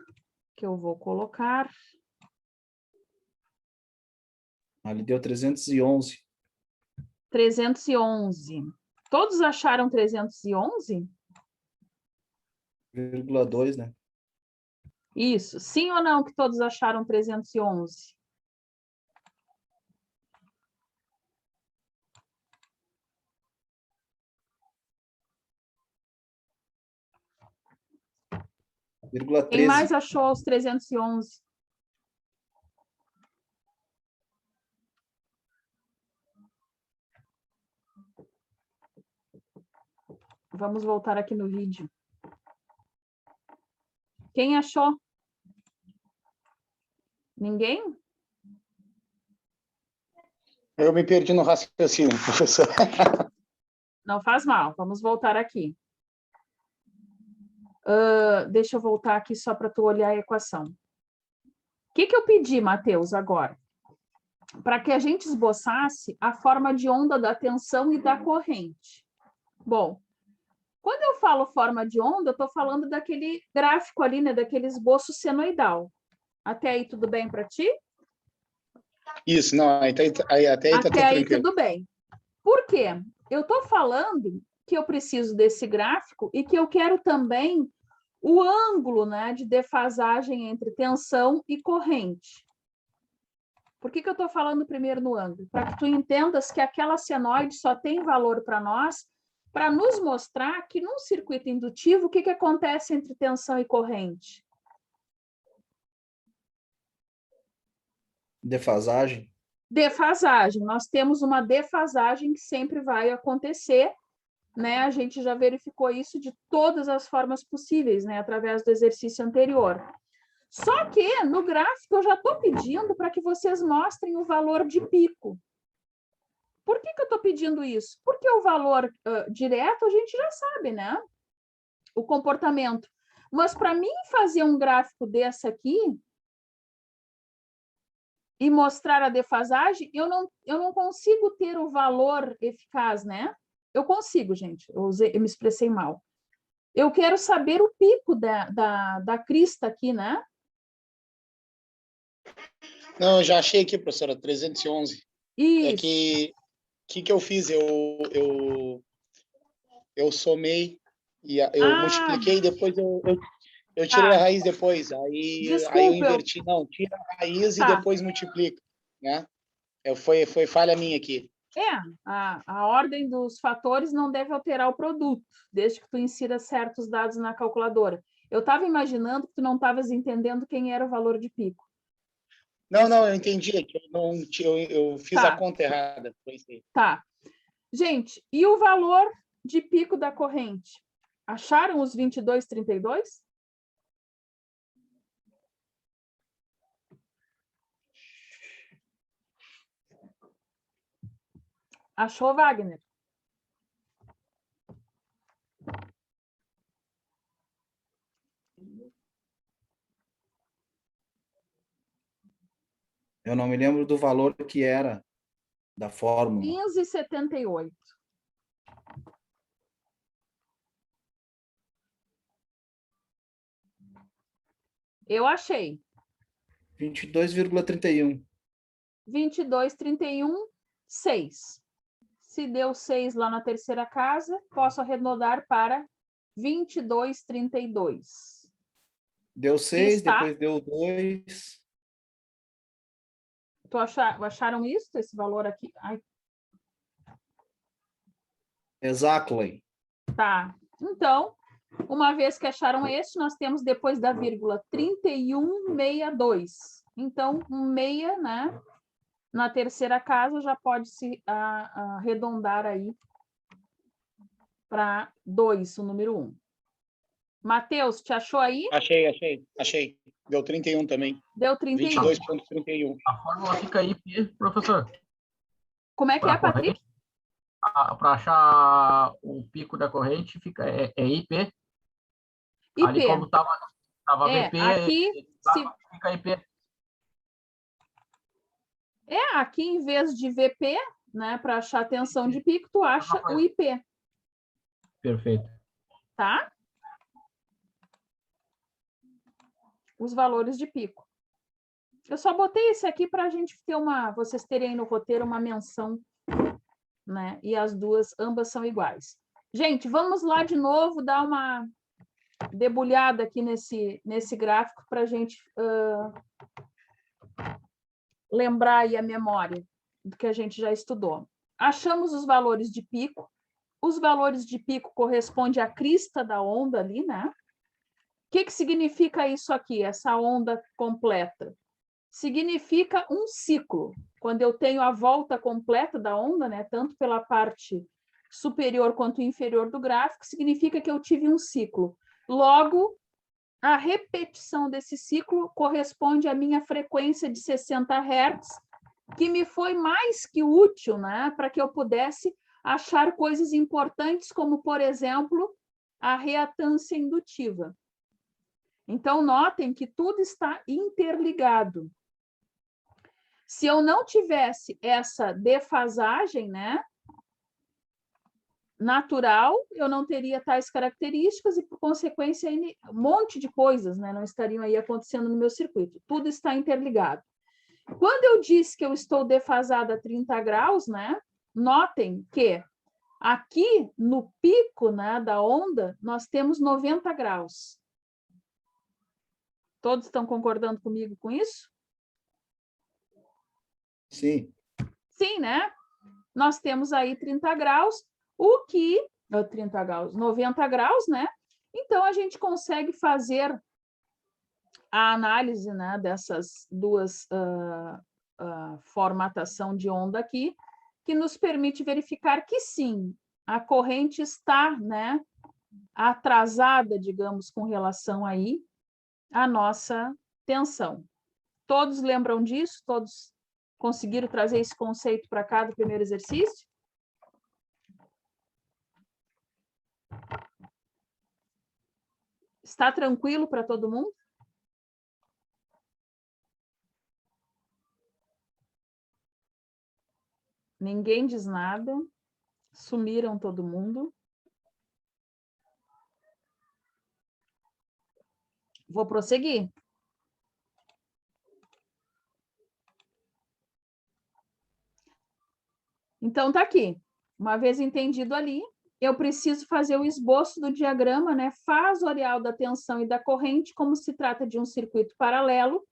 que eu vou colocar. Ali deu 311. 311. Todos acharam 311? 0,2, né? Isso. Sim ou não que todos acharam 311? Vírgula Quem mais 13. achou os 311? Vamos voltar aqui no vídeo. Quem achou? Ninguém? Eu me perdi no raciocínio, professor. Não faz mal. Vamos voltar aqui. Deixa eu voltar aqui só para tu olhar a equação. O que eu pedi, Matheus, agora? Para que a gente esboçasse a forma de onda da tensão e da corrente. Bom, quando eu falo forma de onda, eu estou falando daquele gráfico ali, né, daquele esboço senoidal. Até aí tudo bem para ti? Isso, não, até aí tá tudo Até aí tranquilo. tudo bem. Por quê? Eu estou falando que eu preciso desse gráfico e que eu quero também o ângulo, né, de defasagem entre tensão e corrente. Por que eu estou falando primeiro no ângulo? Para que tu entendas que aquela senoide só tem valor para nós, para nos mostrar que num circuito indutivo, o que acontece entre tensão e corrente? Defasagem. Defasagem. Nós temos uma defasagem que sempre vai acontecer, né? A gente já verificou isso de todas as formas possíveis, né? Através do exercício anterior. Só que no gráfico eu já estou pedindo para que vocês mostrem o valor de pico. Por que eu estou pedindo isso? Porque o valor direto a gente já sabe, né? O comportamento. Mas para mim fazer um gráfico desse aqui e mostrar a defasagem, eu não consigo ter o valor eficaz, né? Eu consigo, gente. Eu me expressei mal. Eu quero saber o pico da crista aqui, né? Não, eu já achei aqui, professora, 311. Isso. É que que eu fiz? Eu somei e eu multipliquei e depois eu tirei a raiz depois. Aí eu inverti. Não, tira a raiz e depois multiplica, né? Foi falha minha aqui. A ordem dos fatores não deve alterar o produto, desde que tu insira certos dados na calculadora. Eu estava imaginando que tu não estavas entendendo quem era o valor de pico. Não, eu entendi. Eu fiz a conta errada. Tá. Gente, e o valor de pico da corrente? Acharam os 22,32? Achou, Wagner? Eu não me lembro do valor que era da fórmula. 15,78. Eu achei. 22,31. 22,31, 6. Se deu 6 lá na terceira casa, posso arredondar para 22,32. Deu 6, Está? depois deu 2. Acharam isso, esse valor aqui? Ai. Exactly. Tá. Então, uma vez que acharam este, nós temos depois da vírgula 31,62. Então, um meia, né? Na terceira casa já pode se arredondar aí para 2, o número 1. Matheus, te achou aí? Achei. Deu 31 também. Deu 31. 22,31. A fórmula fica IP, professor. Como é que é, Patrick? Para achar o pico da corrente, fica IP. IP. Ali como estava VP, aqui, fica IP. Aqui em vez de VP, né, para achar a tensão de pico, tu acha o IP. Perfeito. Tá? Os valores de pico. Eu só botei esse aqui para a gente ter vocês terem aí no roteiro uma menção, né? E as duas, ambas são iguais. Gente, vamos lá de novo dar uma debulhada aqui nesse gráfico para a gente lembrar aí a memória do que a gente já estudou. Achamos os valores de pico. Os valores de pico correspondem à crista da onda ali, né? O que significa isso aqui, essa onda completa? Significa um ciclo. Quando eu tenho a volta completa da onda, né, tanto pela parte superior quanto inferior do gráfico, significa que eu tive um ciclo. Logo, a repetição desse ciclo corresponde à minha frequência de 60 Hz, que me foi mais que útil, né, para que eu pudesse achar coisas importantes, como, por exemplo, a reatância indutiva. Então, notem que tudo está interligado. Se eu não tivesse essa defasagem, né, natural, eu não teria tais características e, por consequência, um monte de coisas, né, não estariam aí acontecendo no meu circuito. Tudo está interligado. Quando eu disse que eu estou defasada a 30 graus, né, notem que aqui no pico, né, da onda, nós temos 90 graus. Todos estão concordando comigo com isso? Sim. Sim, né? Nós temos aí 30 graus, o que... 30 graus, 90 graus, né? Então, a gente consegue fazer a análise, né, dessas duas formatação de onda aqui, que nos permite verificar que, sim, a corrente está, né, atrasada, digamos, com relação aí à nossa tensão. Todos lembram disso? Todos conseguiram trazer esse conceito para cá do primeiro exercício? Está tranquilo para todo mundo? Ninguém diz nada. Sumiram todo mundo. Vou prosseguir. Então, tá aqui. Uma vez entendido ali, eu preciso fazer o esboço do diagrama, né, fasorial da tensão e da corrente, como se trata de um circuito paralelo.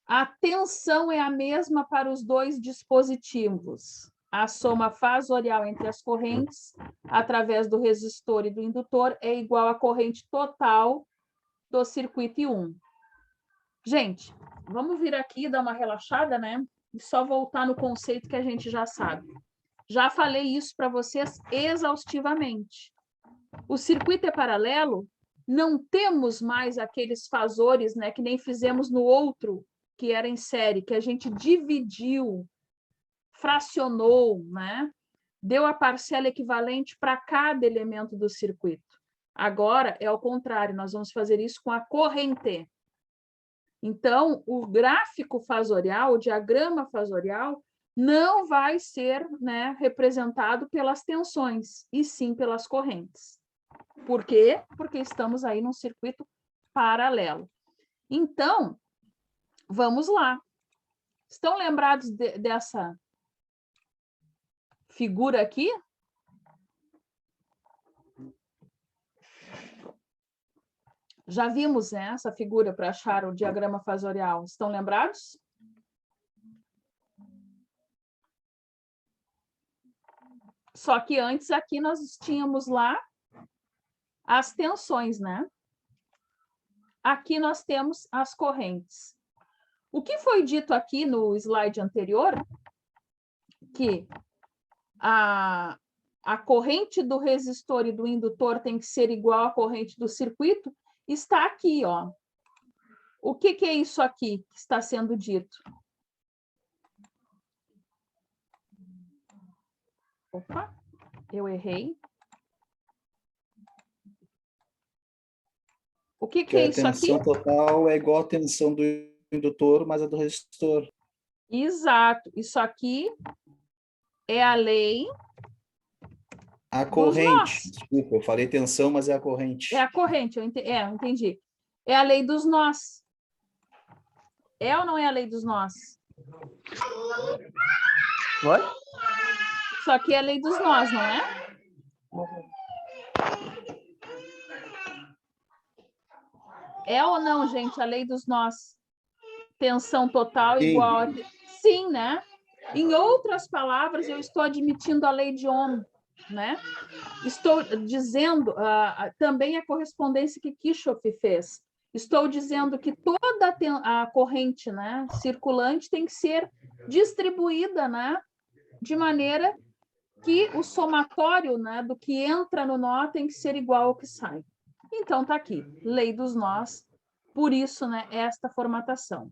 A tensão é a mesma para os dois dispositivos. A soma fasorial entre as correntes, através do resistor e do indutor, é igual à corrente total do circuito I1. Gente, vamos vir aqui e dar uma relaxada, né? E só voltar no conceito que a gente já sabe. Já falei isso para vocês exaustivamente. O circuito é paralelo, não temos mais aqueles fasores, né, que nem fizemos no outro, que era em série, que a gente dividiu, fracionou, né? Deu a parcela equivalente para cada elemento do circuito. Agora é ao contrário, nós vamos fazer isso com a corrente. Então, o gráfico fasorial, o diagrama fasorial, não vai ser, né, representado pelas tensões, e sim pelas correntes. Por quê? Porque estamos aí num circuito paralelo. Então, vamos lá. Estão lembrados dessa figura aqui? Já vimos, né, essa figura para achar o diagrama fasorial. Estão lembrados? Só que antes aqui nós tínhamos lá as tensões, né? Aqui nós temos as correntes. O que foi dito aqui no slide anterior, que a corrente do resistor e do indutor tem que ser igual à corrente do circuito, está aqui, ó. O que é isso aqui que está sendo dito? Opa, eu errei. O que é isso aqui? A tensão total é igual à tensão do indutor, mas a do resistor. Exato. Isso aqui é a lei... A corrente. Desculpa, eu falei tensão, mas é a corrente. É a corrente, eu entendi. É a lei dos nós. É ou não é a lei dos nós? Oi? Isso aqui é a lei dos nós, não é? É ou não, gente, a lei dos nós? Tensão total Sim. igual a... Sim, né? Em outras palavras, eu estou admitindo a lei de Ohm, né? Estou dizendo também a correspondência que Kirchhoff fez. Estou dizendo que toda a corrente, né, circulante tem que ser distribuída, né, de maneira que o somatório, né, do que entra no nó tem que ser igual ao que sai. Então, está aqui, lei dos nós, por isso, né, esta formatação.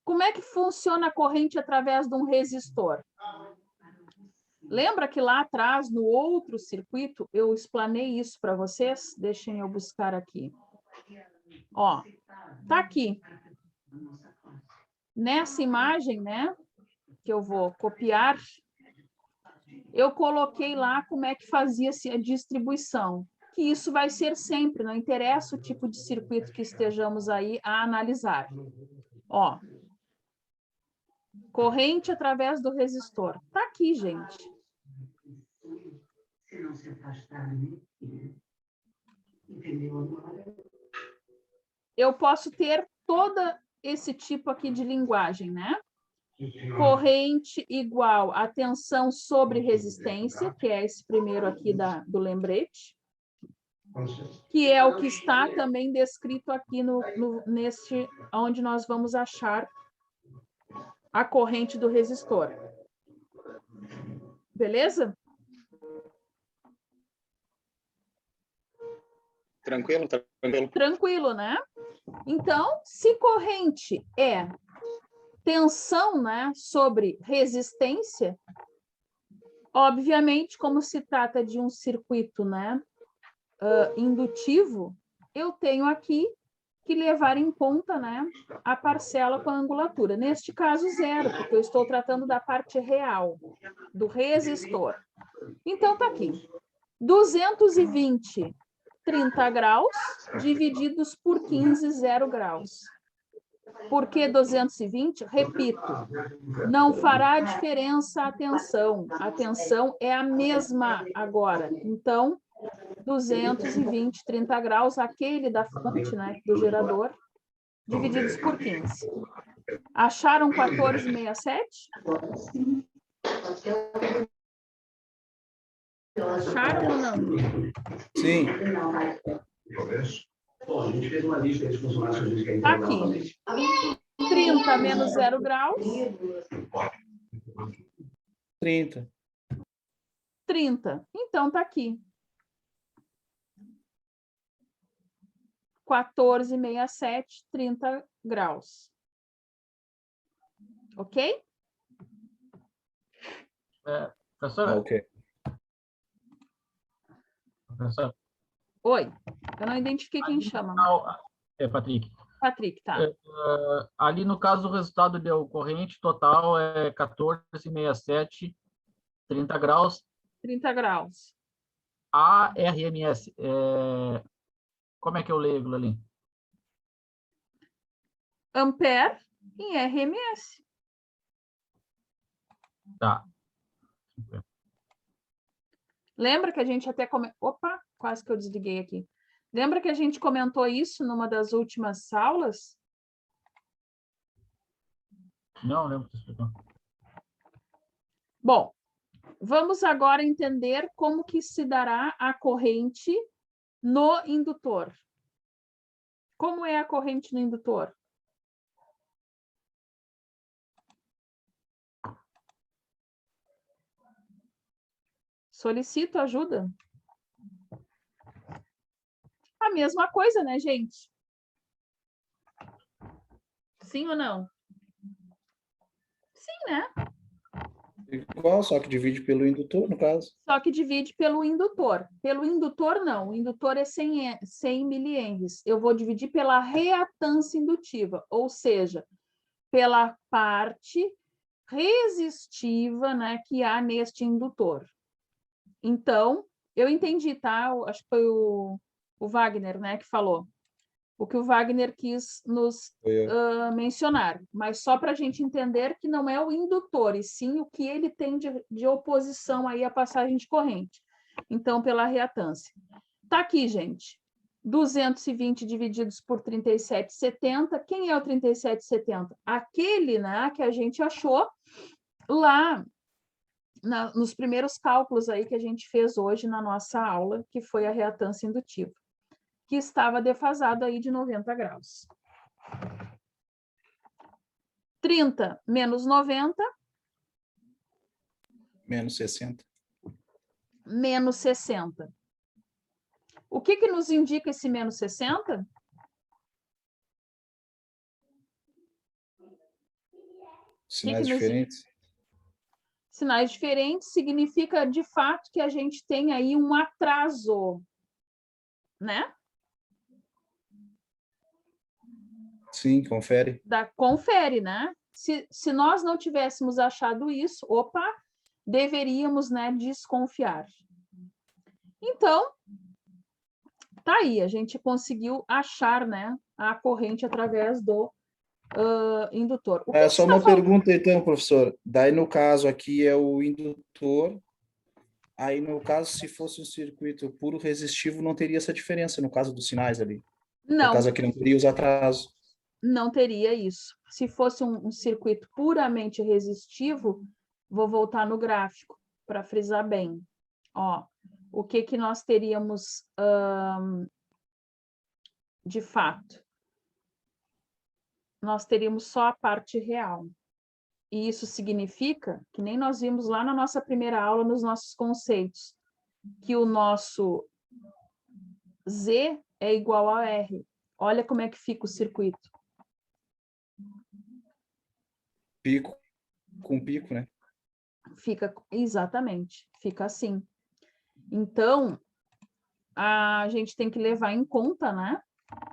Como é que funciona a corrente através de um resistor? Lembra que lá atrás, no outro circuito, eu explanei isso para vocês? Deixem eu buscar aqui. Ó, tá aqui. Nessa imagem, né, que eu vou copiar, eu coloquei lá como é que fazia-se a distribuição. Que isso vai ser sempre, não interessa o tipo de circuito que estejamos aí a analisar. Ó, corrente através do resistor. Tá aqui, gente. Eu posso ter todo esse tipo aqui de linguagem, né? Corrente igual a tensão sobre resistência, que é esse primeiro aqui do lembrete, que é o que está também descrito aqui neste, onde nós vamos achar a corrente do resistor. Beleza? Tranquilo, tranquilo. Tranquilo, né? Então, se corrente é tensão, né, sobre resistência, obviamente, como se trata de um circuito, né, indutivo, eu tenho aqui que levar em conta, né, a parcela com a angulatura. Neste caso, 0, porque eu estou tratando da parte real, do resistor. Então, está aqui. 220 30 graus divididos por 15, 0 graus. Por que 220? Repito, não fará diferença a tensão. A tensão é a mesma agora. Então, 220, 30 graus, aquele da fonte, né, do gerador, divididos por 15. Acharam 14,67? Acharam ou não? Sim. Tá aqui. 30 menos 0 graus. 30. 30. Então, tá aqui. 14,67, 30 graus. Ok? Professora, Ok. professora, Oi. Eu não identifiquei quem chama. Patrick. Patrick, tá. Ali, no caso, o resultado deu corrente total é 14,67, 30 graus. 30 graus. A RMS, como é que eu leio aquilo ali? Ampere em RMS. Tá. Lembra que a gente até Opa, quase que eu desliguei aqui. Lembra que a gente comentou isso numa das últimas aulas? Não lembro. Bom, vamos agora entender como que se dará a corrente no indutor. Como é a corrente no indutor? Solicito ajuda. A mesma coisa, né, gente? Sim ou não? Sim, né? Igual, só que divide pelo indutor, no caso. Só que divide pelo indutor. Pelo indutor, não. O indutor é 100 milihenries. Eu vou dividir pela reatância indutiva, ou seja, pela parte resistiva, né, que há neste indutor. Então, eu entendi, tá? Acho que foi o Wagner, né, que falou. O que o Wagner quis nos mencionar, mas só para a gente entender que não é o indutor, e sim o que ele tem de oposição aí à passagem de corrente. Então, pela reatância. Tá aqui, gente. 220 divididos por 37,70. Quem é o 37,70? Aquele, né, que a gente achou lá nos primeiros cálculos aí que a gente fez hoje na nossa aula, que foi a reatância indutiva, que estava defasado aí de 90 graus. 30 menos 90. Menos 60. Menos 60. O que nos indica esse menos 60? Sinais diferentes. Sinais diferentes significa, de fato, que a gente tem aí um atraso, né? Sim, confere. Confere, né? Se nós não tivéssemos achado isso, deveríamos, né, desconfiar. Então, tá aí, a gente conseguiu achar, né, a corrente através do indutor. Só uma pergunta, então, professor. Daí, no caso aqui, é o indutor. Aí, no caso, se fosse um circuito puro resistivo, não teria essa diferença, no caso dos sinais ali. Não. No caso aqui, não teria os atrasos. Não teria isso. Se fosse um circuito puramente resistivo, vou voltar no gráfico para frisar bem. Ó, o que nós teríamos de fato? Nós teríamos só a parte real. E isso significa, que nem nós vimos lá na nossa primeira aula, nos nossos conceitos, que o nosso Z é igual a R. Olha como é que fica o circuito. Pico com pico, né? Fica, exatamente, fica assim. Então, a gente tem que levar em conta, né,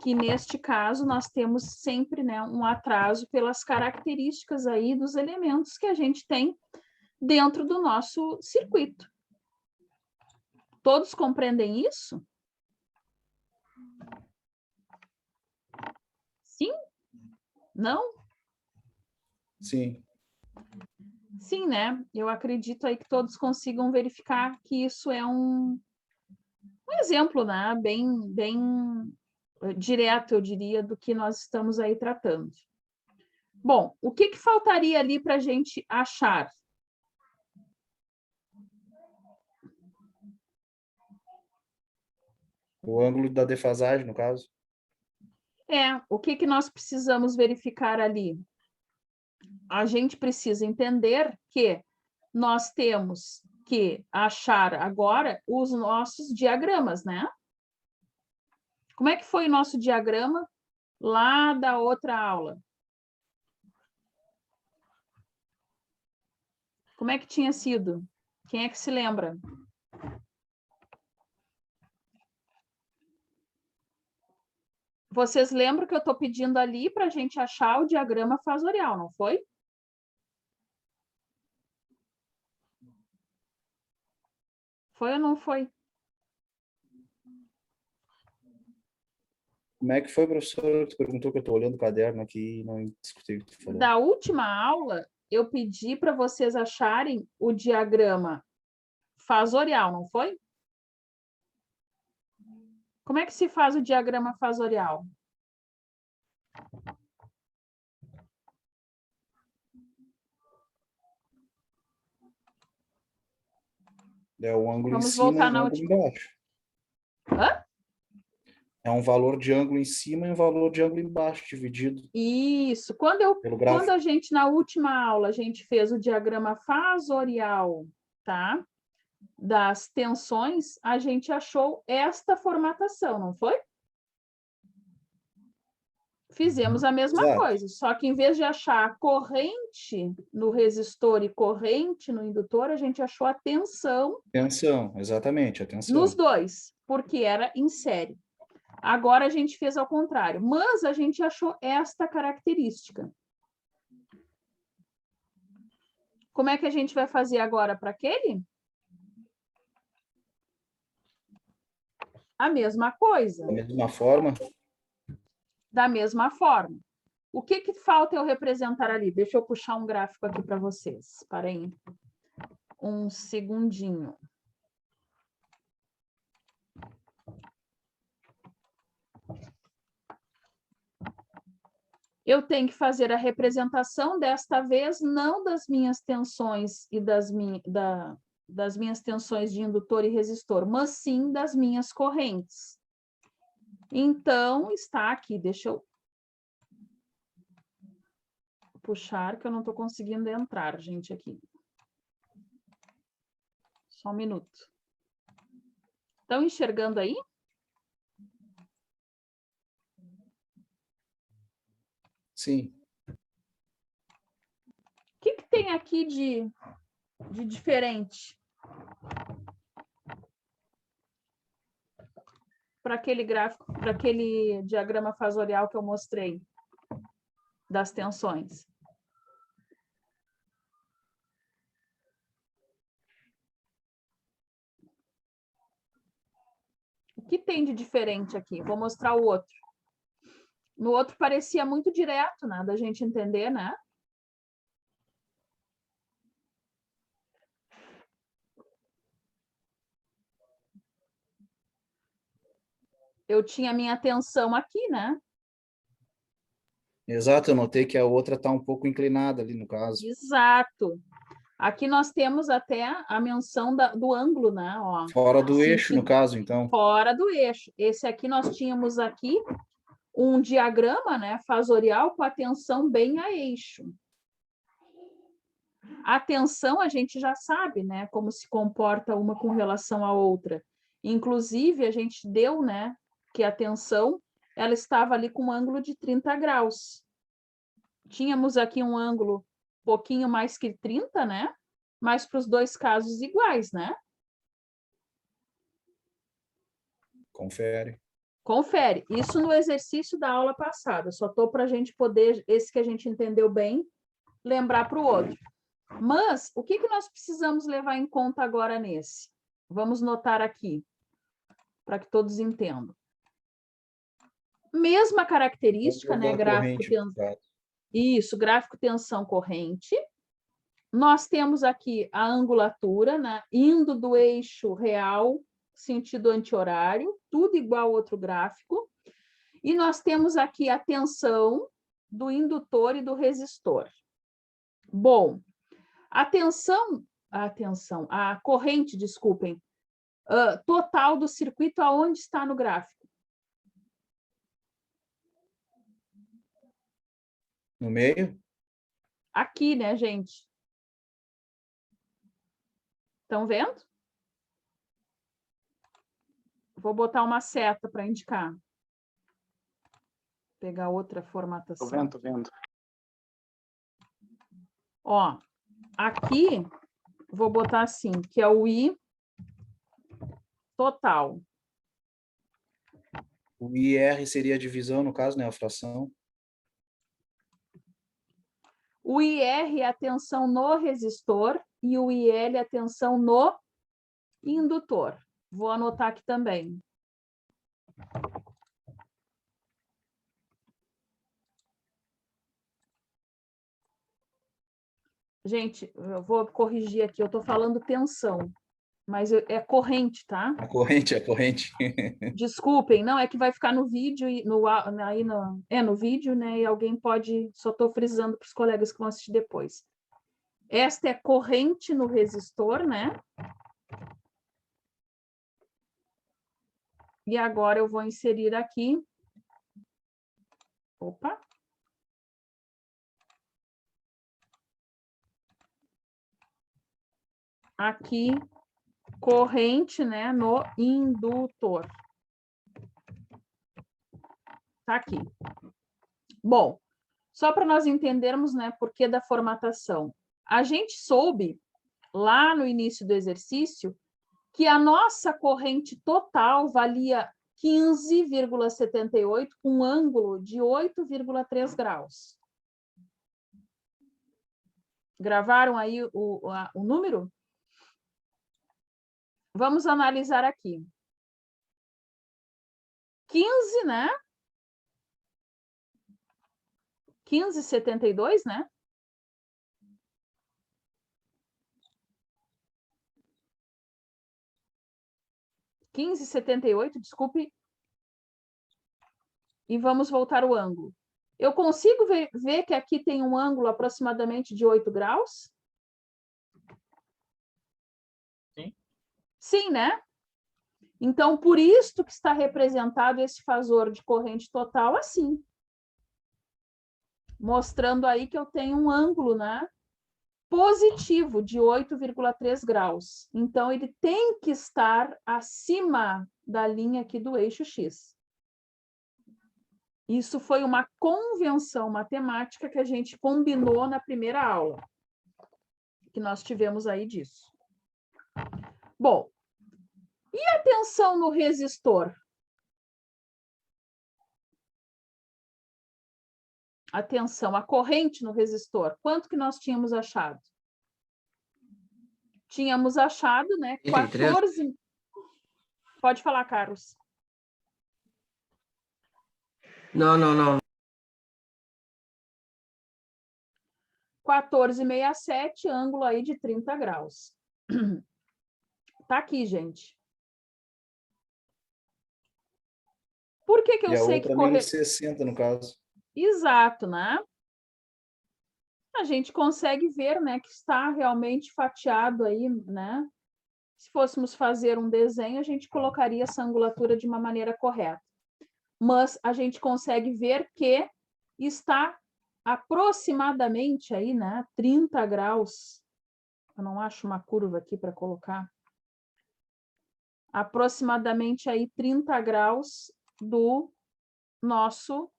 que neste caso nós temos sempre, né, um atraso pelas características aí dos elementos que a gente tem dentro do nosso circuito. Todos compreendem isso? Sim? Não? Sim. Sim, né? Eu acredito aí que todos consigam verificar que isso é um exemplo, né? Bem direto, eu diria, do que nós estamos aí tratando. Bom, o que faltaria ali para a gente achar? O ângulo da defasagem, no caso. O que nós precisamos verificar ali? A gente precisa entender que nós temos que achar agora os nossos diagramas, né? Como é que foi o nosso diagrama lá da outra aula? Como é que tinha sido? Quem é que se lembra? Vocês lembram que eu estou pedindo ali para a gente achar o diagrama fasorial, não foi? Foi ou não foi? Como é que foi, professor? Tu perguntou, que eu estou olhando o caderno aqui e não escutei o que tu falou. Da última aula, eu pedi para vocês acharem o diagrama fasorial, não foi? Como é que se faz o diagrama fasorial? É um ângulo Vamos em cima voltar e um na ângulo última. embaixo. Hã? É um valor de ângulo em cima e um valor de ângulo embaixo, dividido. Isso. Pelo gráfico. Quando a gente, na última aula, a gente fez o diagrama fasorial, tá? Das tensões, a gente achou esta formatação, não foi? Fizemos a mesma coisa, só que em vez de achar corrente no resistor e corrente no indutor, a gente achou a tensão. Tensão, exatamente, a tensão. Nos dois, porque era em série. Agora a gente fez ao contrário, mas a gente achou esta característica. Como é que a gente vai fazer agora para aquele? A mesma coisa. Da mesma forma. Da mesma forma. O que falta eu representar ali? Deixa eu puxar um gráfico aqui para vocês. Para aí. Um segundinho. eu tenho que fazer a representação, desta vez, não das minhas tensões e das minhas tensões de indutor e resistor, mas sim das minhas correntes. Então, está aqui, deixa eu puxar, que eu não estou conseguindo entrar, gente, aqui. Só um minuto. Estão enxergando aí? Sim. O que tem aqui de diferente? Para aquele gráfico, para aquele diagrama fasorial que eu mostrei das tensões. O que tem de diferente aqui? Vou mostrar o outro. No outro parecia muito direto, né? Da gente entender, né? Eu tinha minha tensão aqui, né? Exato, eu notei que a outra está um pouco inclinada ali no caso. Exato. Aqui nós temos até a menção do ângulo, né? Ó, Fora do eixo, no caso, então. fora do eixo. Esse aqui nós tínhamos aqui um diagrama, né, fasorial com a tensão bem a eixo. A tensão a gente já sabe, né, como se comporta uma com relação à outra. Inclusive, a gente deu, né, que a tensão ela estava ali com um ângulo de 30 graus. Tínhamos aqui um ângulo um pouquinho mais que 30, né? Mas para os dois casos iguais, né? Confere. Confere. Isso no exercício da aula passada. Só estou para a gente poder, esse que a gente entendeu bem, lembrar para o outro. Mas, o que nós precisamos levar em conta agora nesse? Vamos notar aqui, para que todos entendam. Mesma característica, né? Gráfico tensão. Isso, gráfico tensão corrente. Nós temos aqui a angulatura, né? Indo do eixo real, sentido anti-horário, tudo igual ao outro gráfico. E nós temos aqui a tensão do indutor e do resistor. Bom, a corrente, desculpem, total do circuito, aonde está no gráfico? No meio? Aqui, né, gente? Estão vendo? Vou botar uma seta para indicar. Vou pegar outra formatação. Tô vendo. Ó, aqui, vou botar assim, que é o I total. O IR seria a divisão, no caso, né? A fração. O IR é a tensão no resistor e o IL é a tensão no indutor. Vou anotar aqui também. Gente, eu vou corrigir aqui, eu estou falando tensão, mas é corrente, tá? A corrente, a corrente. Desculpem, não, é que vai ficar no vídeo, no vídeo, né? E alguém pode, só estou frisando para os colegas que vão assistir depois. Esta é corrente no resistor, né? E agora eu vou inserir aqui. Opa! Aqui, corrente, né, no indutor. Tá aqui. Bom, só para nós entendermos, né, por que da formatação. A gente soube, lá no início do exercício, que a nossa corrente total valia 15,78 com um ângulo de 8,3 graus. Gravaram aí o número? Vamos analisar aqui. 15, né? 15,72, né? (15,78), desculpe. E vamos voltar o ângulo. Eu consigo ver que aqui tem um ângulo aproximadamente de 8 graus? Sim. Sim, né? Então, por isto que está representado esse fasor de corrente total assim. Mostrando aí que eu tenho um ângulo, né, positivo de 8,3 graus. Então, ele tem que estar acima da linha aqui do eixo X. Isso foi uma convenção matemática que a gente combinou na primeira aula, que nós tivemos aí disso. Bom, e a tensão no resistor? A tensão, a corrente no resistor, quanto que nós tínhamos achado? Tínhamos achado, né, 14... Pode falar, Carlos. Não. 14,67, ângulo aí de 30 graus. Tá aqui, gente. Por que que eu E a sei outra que menos 60, no caso. Exato, né? A gente consegue ver, né, que está realmente fatiado aí, né? Se fôssemos fazer um desenho, a gente colocaria essa angulatura de uma maneira correta. Mas a gente consegue ver que está aproximadamente aí, né, 30 graus. Eu não acho uma curva aqui para colocar. Aproximadamente aí 30 graus do nosso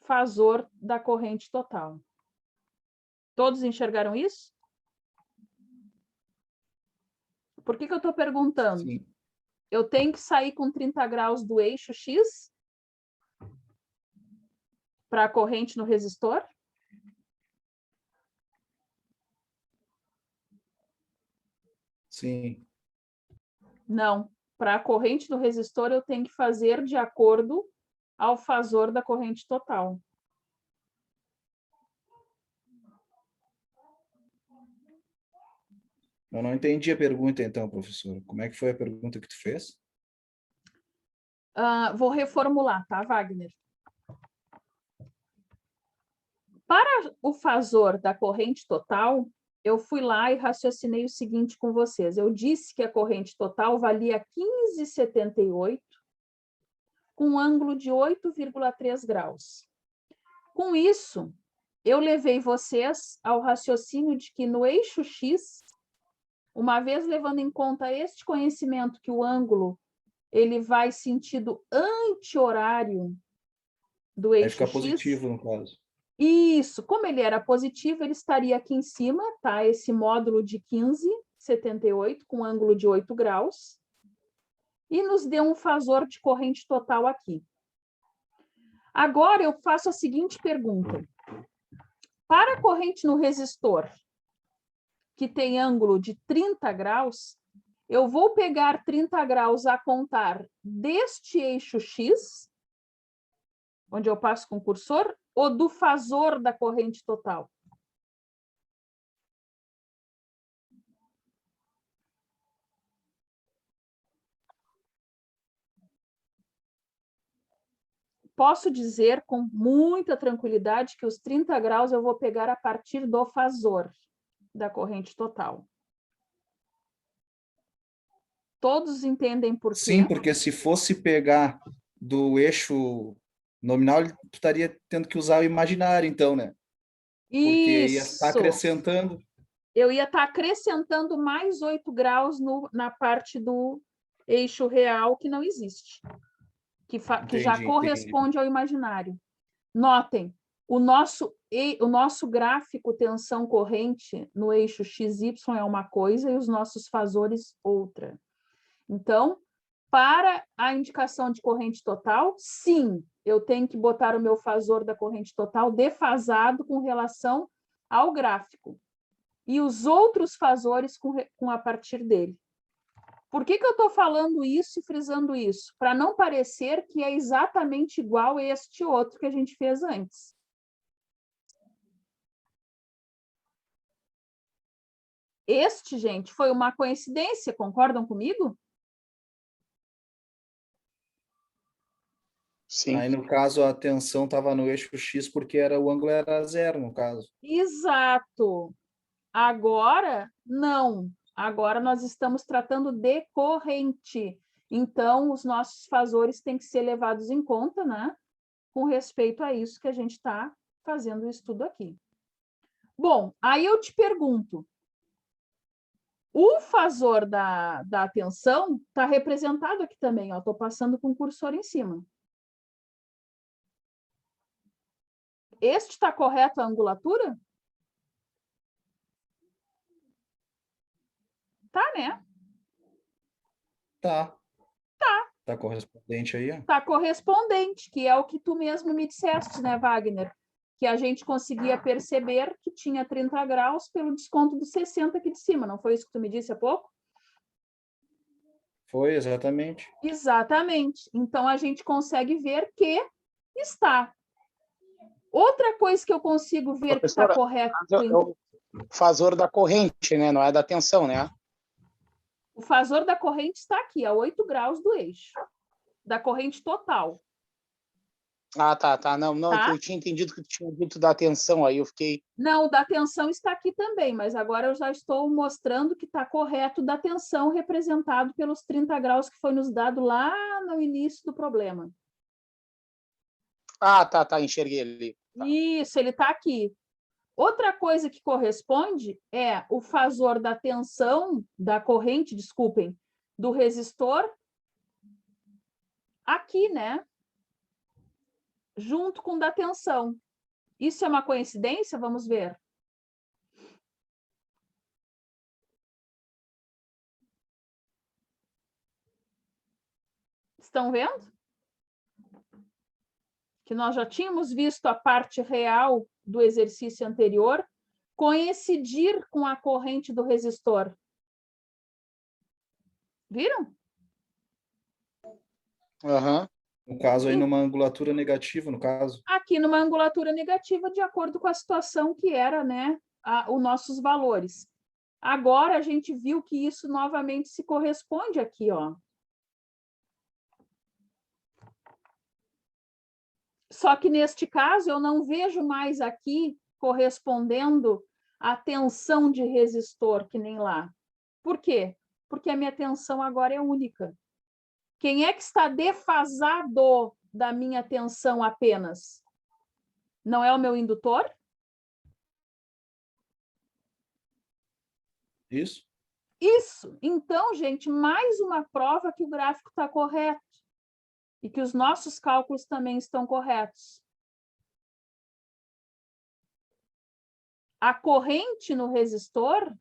fasor da corrente total. Todos enxergaram isso? Por que que eu estou perguntando? Sim. Eu tenho que sair com 30 graus do eixo X para a corrente no resistor? Sim. Não. Para a corrente no resistor, eu tenho que fazer de acordo ao fasor da corrente total. Eu não entendi a pergunta, então, professor. Como é que foi a pergunta que tu fez? Vou reformular, tá, Wagner? Para o fasor da corrente total, eu fui lá e raciocinei o seguinte com vocês. Eu disse que a corrente total valia 15,78 com um ângulo de 8,3 graus. Com isso, eu levei vocês ao raciocínio de que no eixo X, uma vez levando em conta este conhecimento que o ângulo ele vai sentido anti-horário do Vai eixo ficar X. positivo, no caso. Isso, como ele era positivo, ele estaria aqui em cima, tá? Esse módulo de 15,78 com ângulo de 8 graus. E nos deu um fasor de corrente total aqui. Agora eu faço a seguinte pergunta. Para a corrente no resistor, que tem ângulo de 30 graus, eu vou pegar 30 graus a contar deste eixo X, onde eu passo com o cursor, ou do fasor da corrente total? Posso dizer com muita tranquilidade que os 30 graus eu vou pegar a partir do fasor da corrente total. Todos entendem por quê? Sim, porque se fosse pegar do eixo nominal, tu estaria tendo que usar o imaginário, então, né? Porque ia estar Isso. acrescentando. Eu ia estar acrescentando mais 8 graus na parte do eixo real que não existe. Que já corresponde ao imaginário. Notem, o nosso gráfico tensão corrente no eixo XY é uma coisa e os nossos fasores outra. Então, para a indicação de corrente total, sim, eu tenho que botar o meu fasor da corrente total defasado com relação ao gráfico. E os outros fasores com a partir dele. Por que que eu estou falando isso e frisando isso? Para não parecer que é exatamente igual a este outro que a gente fez antes. Este, gente, foi uma coincidência, concordam comigo? Sim. Aí, no caso, a tensão estava no eixo X porque o ângulo era 0, no caso. Exato. Agora, não. Agora nós estamos tratando de corrente. Então, os nossos fasores têm que ser levados em conta, né? Com respeito a isso que a gente está fazendo o estudo aqui. Bom, aí eu te pergunto, o fasor da tensão está representado aqui também, ó. Estou passando com o cursor em cima. Este está correto a angulatura? Tá, né? Tá. Tá correspondente aí, ó. Está correspondente, que é o que tu mesmo me disseste, né, Wagner? Que a gente conseguia perceber que tinha 30 graus pelo desconto dos 60 aqui de cima. Não foi isso que tu me disse há pouco? Foi, exatamente. Exatamente. Então, a gente consegue ver que está. Outra coisa que eu consigo ver que está Professora, correto... é o fasor da corrente, né? Não é da tensão, né? O fasor da corrente está aqui, a 8 graus do eixo. Da corrente total. Ah, tá. Não, Tá? eu tinha entendido que tu tinha dito da tensão, aí eu fiquei... Não, o da tensão está aqui também, mas agora eu já estou mostrando que está correto da tensão representado pelos 30 graus que foi nos dado lá no início do problema. Ah, tá, enxerguei ali. Tá. Isso, ele está aqui. Outra coisa que corresponde é o fasor da tensão, da corrente, desculpem, do resistor, aqui, né? Junto com o da tensão. Isso é uma coincidência? Vamos ver. Estão vendo? Que nós já tínhamos visto a parte real do exercício anterior coincidir com a corrente do resistor. Viram? Aham. No caso, aí, numa angulatura negativa, no caso. Aqui numa angulatura negativa, de acordo com a situação que era, né, os nossos valores. Agora, a gente viu que isso novamente se corresponde aqui, ó. Só que, neste caso, eu não vejo mais aqui correspondendo a tensão de resistor, que nem lá. Por quê? Porque a minha tensão agora é única. Quem é que está defasado da minha tensão apenas? Não é o meu indutor? Isso? Isso. Então, gente, mais uma prova que o gráfico está correto. E que os nossos cálculos também estão corretos. A corrente no resistor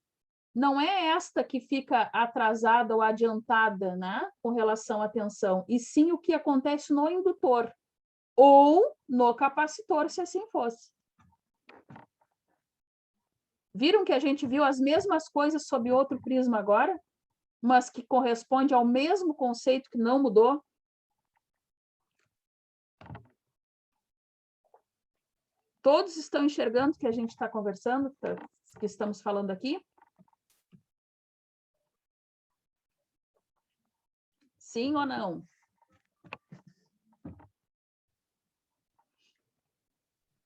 não é esta que fica atrasada ou adiantada, né, com relação à tensão, e sim o que acontece no indutor ou no capacitor, se assim fosse. Viram que a gente viu as mesmas coisas sob outro prisma agora, mas que corresponde ao mesmo conceito que não mudou? Todos estão enxergando que a gente está conversando, que estamos falando aqui? Sim ou não?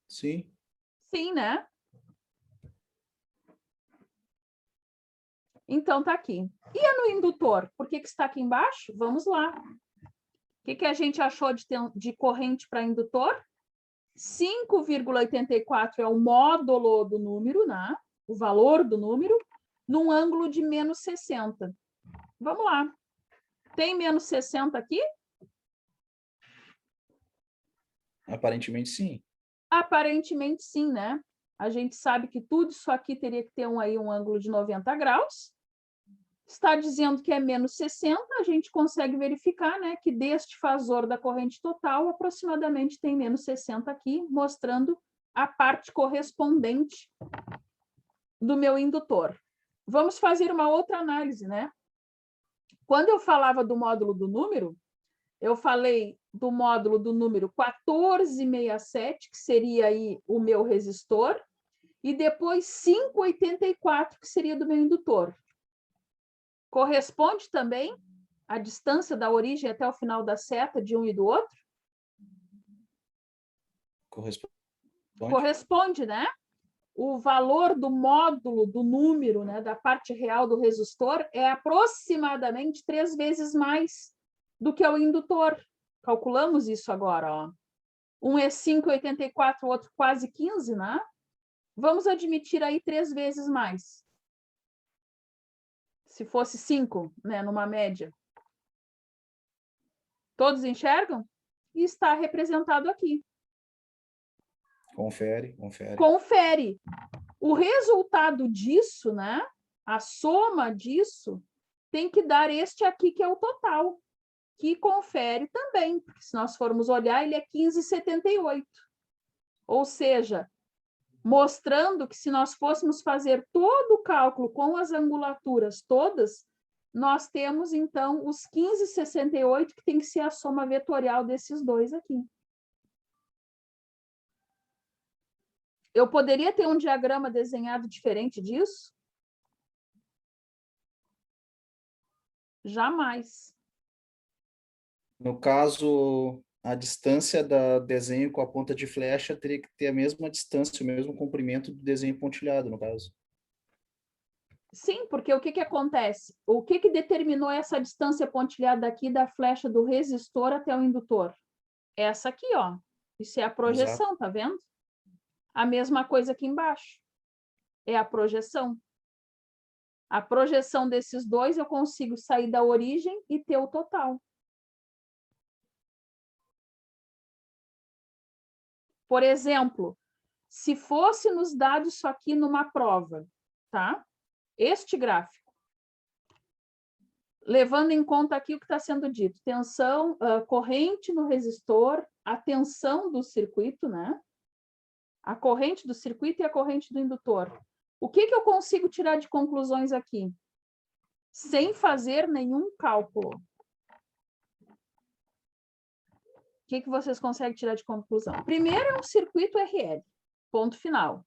Sim. Sim, né? Então, tá aqui. E é no indutor? Por que está aqui embaixo? Vamos lá. O que a gente achou de corrente para indutor? 5,84 é o módulo do número, né? O valor do número, num ângulo de menos 60. Vamos lá. Tem menos 60 aqui? Aparentemente, sim. Aparentemente, sim, né? A gente sabe que tudo isso aqui teria que ter aí um ângulo de 90 graus. Está dizendo que é menos 60, a gente consegue verificar, né, que deste fasor da corrente total, aproximadamente tem menos 60 aqui, mostrando a parte correspondente do meu indutor. Vamos fazer uma outra análise, né? Quando eu falava do módulo do número, eu falei do módulo do número 1467, que seria aí o meu resistor, e depois 5,84, que seria do meu indutor. Corresponde também a distância da origem até o final da seta de um e do outro? Corresponde, né? O valor do módulo, do número, né, da parte real do resistor é aproximadamente 3 vezes mais do que o indutor. Calculamos isso agora, ó. Um é 5,84, o outro quase 15, né? Vamos admitir aí 3 vezes mais. Se fosse 5, né, numa média. Todos enxergam? E está representado aqui. Confere. Confere. O resultado disso, né? A soma disso tem que dar este aqui, que é o total, que confere também, porque se nós formos olhar, ele é 15,78. Ou seja, mostrando que se nós fôssemos fazer todo o cálculo com as angulaturas todas, nós temos, então, os 15,68, que tem que ser a soma vetorial desses dois aqui. Eu poderia ter um diagrama desenhado diferente disso? Jamais. No caso, a distância da desenho com a ponta de flecha teria que ter a mesma distância, o mesmo comprimento do desenho pontilhado, no caso. Sim, porque o que acontece? O que determinou essa distância pontilhada aqui da flecha do resistor até o indutor? Essa aqui, ó. Isso é a projeção, Exato. tá vendo? A mesma coisa aqui embaixo. É a projeção. A projeção desses dois, eu consigo sair da origem e ter o total. Por exemplo, se fosse nos dado isso aqui numa prova, tá? Este gráfico. Levando em conta aqui o que está sendo dito. Tensão, corrente no resistor, a tensão do circuito, né? A corrente do circuito e a corrente do indutor. O que eu consigo tirar de conclusões aqui? Sem fazer nenhum cálculo. O que vocês conseguem tirar de conclusão? Primeiro é um circuito RL. Ponto final.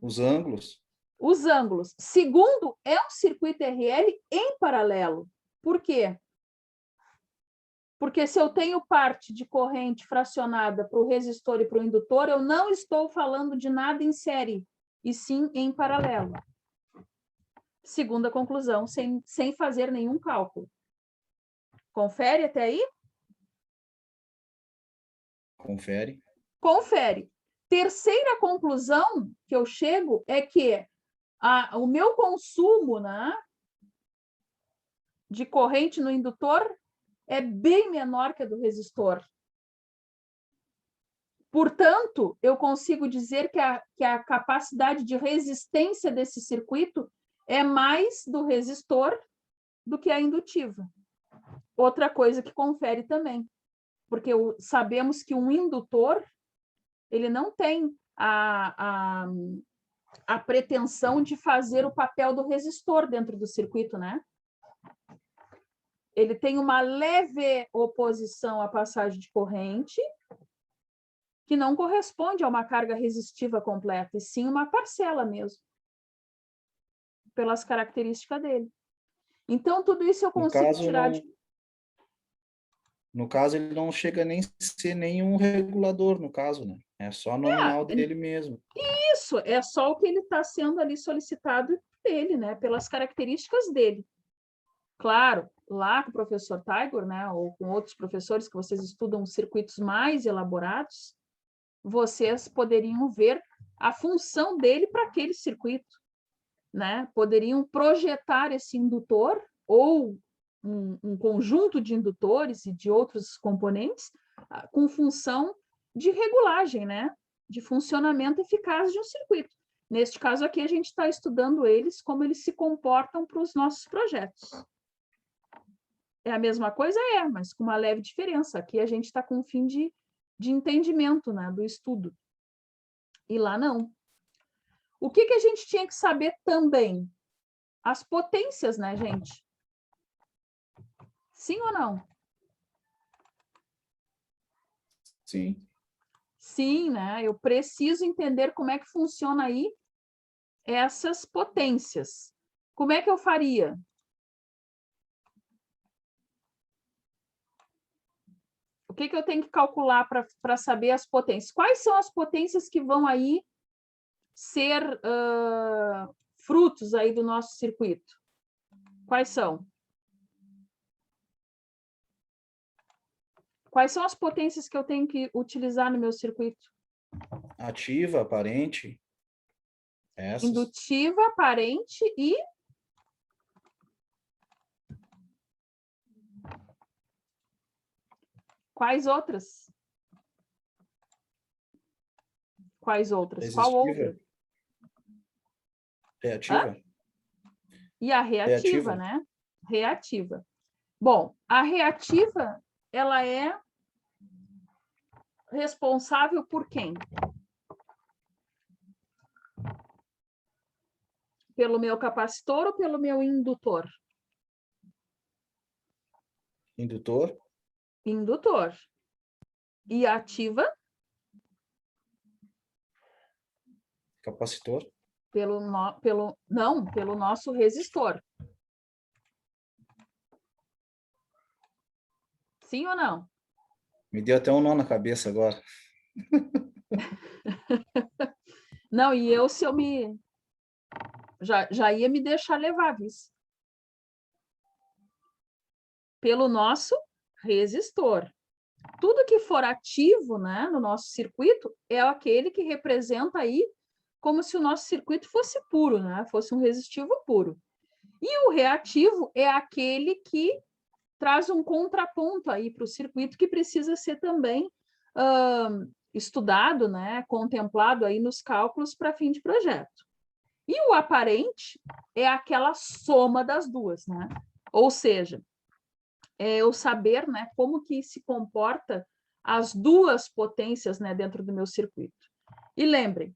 Os ângulos. Os ângulos. Segundo, é um circuito RL em paralelo. Por quê? Porque se eu tenho parte de corrente fracionada para o resistor e para o indutor, eu não estou falando de nada em série, e sim em paralelo. Segunda conclusão, sem fazer nenhum cálculo. Confere até aí? Confere. Confere. Terceira conclusão que eu chego é que o meu consumo, né, de corrente no indutor é bem menor que a do resistor. Portanto, eu consigo dizer que a capacidade de resistência desse circuito é mais do resistor do que a indutiva. Outra coisa que confere também, porque sabemos que um indutor, ele não tem a pretensão de fazer o papel do resistor dentro do circuito, né? Ele tem uma leve oposição à passagem de corrente, que não corresponde a uma carga resistiva completa, e sim uma parcela mesmo, pelas características dele. Então, tudo isso eu consigo tirar de... No caso, ele não chega nem a ser nenhum regulador, no caso, né? É só nominal dele mesmo. Isso, é só o que ele está sendo ali solicitado dele, né? Pelas características dele. Claro, lá com o professor Tiger, né, ou com outros professores que vocês estudam circuitos mais elaborados, vocês poderiam ver a função dele para aquele circuito, né? Poderiam projetar esse indutor ou um conjunto de indutores e de outros componentes com função de regulagem, né? De funcionamento eficaz de um circuito. Neste caso aqui, a gente está estudando eles, como eles se comportam para os nossos projetos. É a mesma coisa? É, mas com uma leve diferença. Aqui a gente está com um fim de entendimento, né, do estudo. E lá não. O que a gente tinha que saber também? As potências, né, gente? Sim ou não? Sim. Sim, né? Eu preciso entender como é que funciona aí essas potências. Como é que eu faria? que eu tenho que calcular para saber as potências? Quais são as potências que vão aí ser frutos aí do nosso circuito? Quais são? Quais são as potências que eu tenho que utilizar no meu circuito? Ativa, aparente. Essas. Indutiva, aparente e... Quais outras? Quais outras? Qual outra? Reativa. Hã? E a reativa, né? Reativa. Bom, a reativa, ela é responsável por quem? Pelo meu capacitor ou pelo meu indutor? Indutor. Indutor. E ativa? Capacitor. Pelo nosso resistor. Sim ou não? Me deu até um nó na cabeça agora. Não, e eu, se eu me... Já ia me deixar levar, viu? Pelo nosso resistor. Tudo que for ativo, né, no nosso circuito é aquele que representa aí como se o nosso circuito fosse puro, né? Fosse um resistivo puro. E o reativo é aquele que traz um contraponto aí para o circuito que precisa ser também estudado, né? Contemplado aí nos cálculos para fim de projeto. E o aparente é aquela soma das duas, né? Ou seja, é eu saber, né, como que se comporta as duas potências, né, dentro do meu circuito. E lembrem,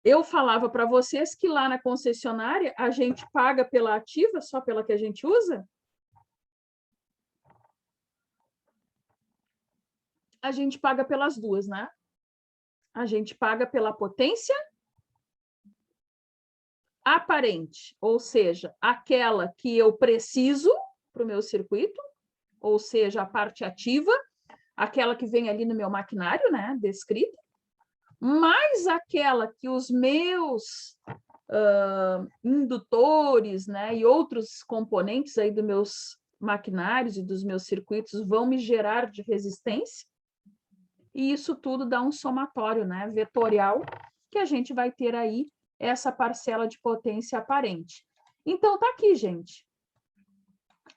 eu falava para vocês que lá na concessionária a gente paga pela ativa, só pela que a gente usa? A gente paga pelas duas, né? A gente paga pela potência aparente, ou seja, aquela que eu preciso para o meu circuito, ou seja, a parte ativa, aquela que vem ali no meu maquinário, né, descrita, mais aquela que os meus indutores, né, e outros componentes aí dos meus maquinários e dos meus circuitos vão me gerar de resistência, e isso tudo dá um somatório, né, vetorial, que a gente vai ter aí essa parcela de potência aparente. Então, tá aqui, gente.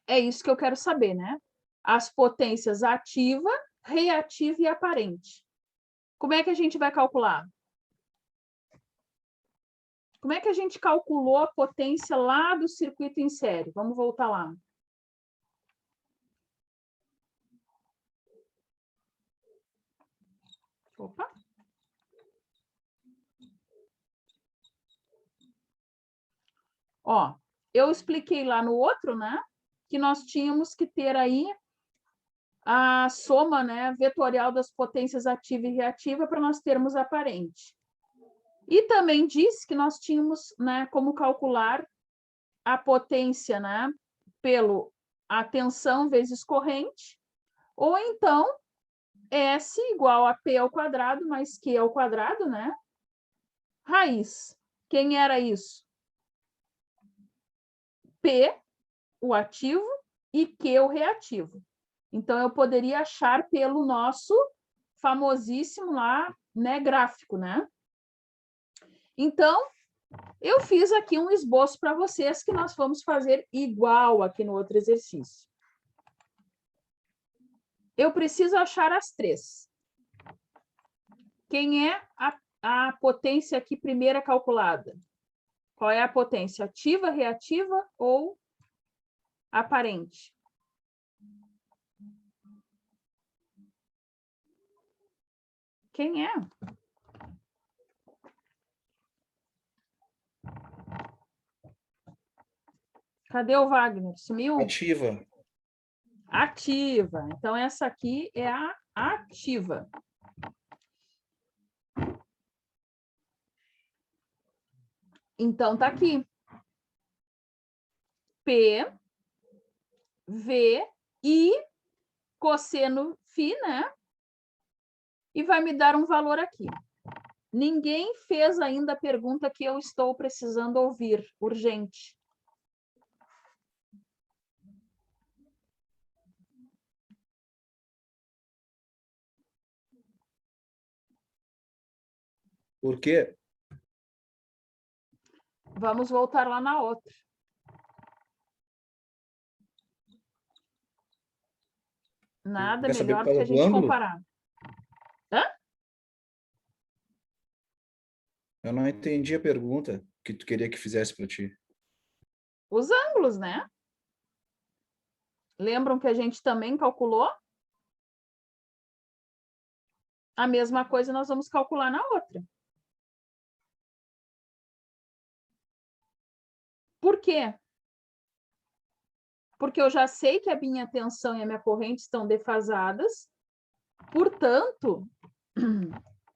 É isso que eu quero saber, né? As potências ativa, reativa e aparente. Como é que a gente vai calcular? Como é que a gente calculou a potência lá do circuito em série? Vamos voltar lá. Opa! Ó, eu expliquei lá no outro, né? Que nós tínhamos que ter aí a soma, né, vetorial das potências ativa e reativa para nós termos aparente. E também disse que nós tínhamos, né, como calcular a potência, né, pelo a tensão vezes corrente, ou então S igual a P ao quadrado mais Q ao quadrado, né? Raiz. Quem era isso? P, o ativo, e Q, o reativo. Então, eu poderia achar pelo nosso famosíssimo lá, né, gráfico, né? Então, eu fiz aqui um esboço para vocês que nós vamos fazer igual aqui no outro exercício. Eu preciso achar as três. Quem é a potência aqui primeira calculada? Qual é a potência? Ativa, reativa ou aparente? Quem é? Cadê o Wagner? Sumiu? Ativa. Ativa. Então, essa aqui é a ativa. Então, tá aqui. P, V, I. cosseno φ, né? E vai me dar um valor aqui. Ninguém fez ainda a pergunta que eu estou precisando ouvir, urgente. Por quê? Vamos voltar lá na outra. Nada Quer saber melhor por do que causa a do gente ângulo? comparar. Hã? Eu não entendi a pergunta que tu queria que fizesse para ti. Os ângulos, né? Lembram que a gente também calculou? A mesma coisa nós vamos calcular na outra. Por quê? Porque eu já sei que a minha tensão e a minha corrente estão defasadas, portanto,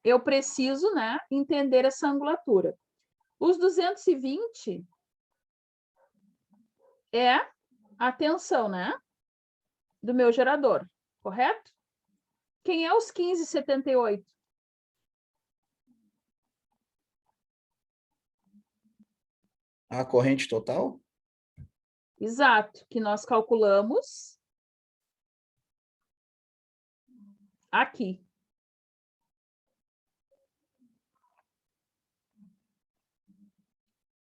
eu preciso, né, entender essa angulatura. Os 220 é a tensão, né, do meu gerador, correto? Quem é os 15,78? A corrente total? Exato, que nós calculamos aqui.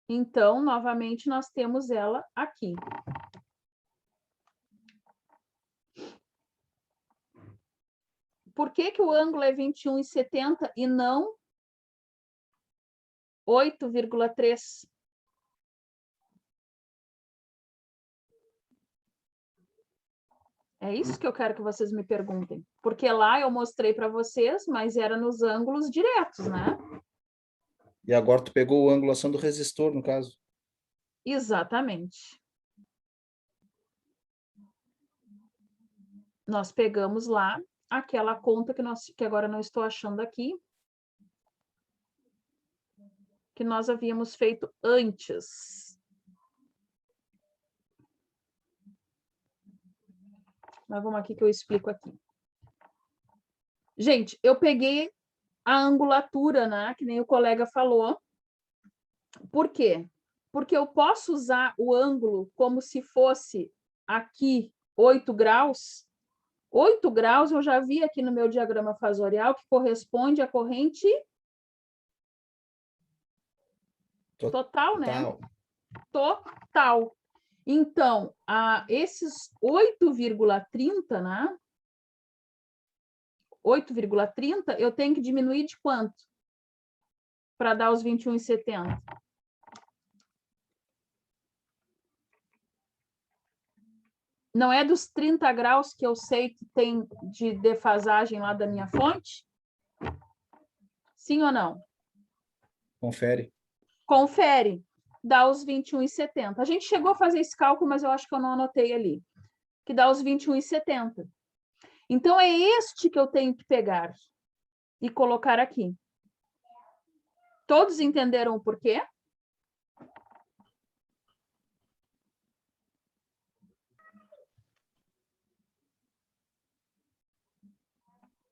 Então, novamente, nós temos ela aqui. Por que que o ângulo é 21,70 e não 8,3? É isso que eu quero que vocês me perguntem. Porque lá eu mostrei para vocês, mas era nos ângulos diretos, né? E agora tu pegou a angulação do resistor, no caso. Exatamente. Nós pegamos lá aquela conta que agora não estou achando aqui, que nós havíamos feito antes. Mas vamos aqui que eu explico aqui. Gente, eu peguei a angulatura, né? Que nem o colega falou. Por quê? Porque eu posso usar o ângulo como se fosse aqui 8 graus. 8 graus eu já vi aqui no meu diagrama fasorial que corresponde à corrente total, né? Total. Então, esses 8,30, né? 8,30 eu tenho que diminuir de quanto? Para dar os 21,70. Não é dos 30 graus que eu sei que tem de defasagem lá da minha fonte? Sim ou não? Confere. Confere. Dá os 21,70. A gente chegou a fazer esse cálculo, mas eu acho que eu não anotei ali. Que dá os 21,70. Então, é este que eu tenho que pegar e colocar aqui. Todos entenderam o porquê?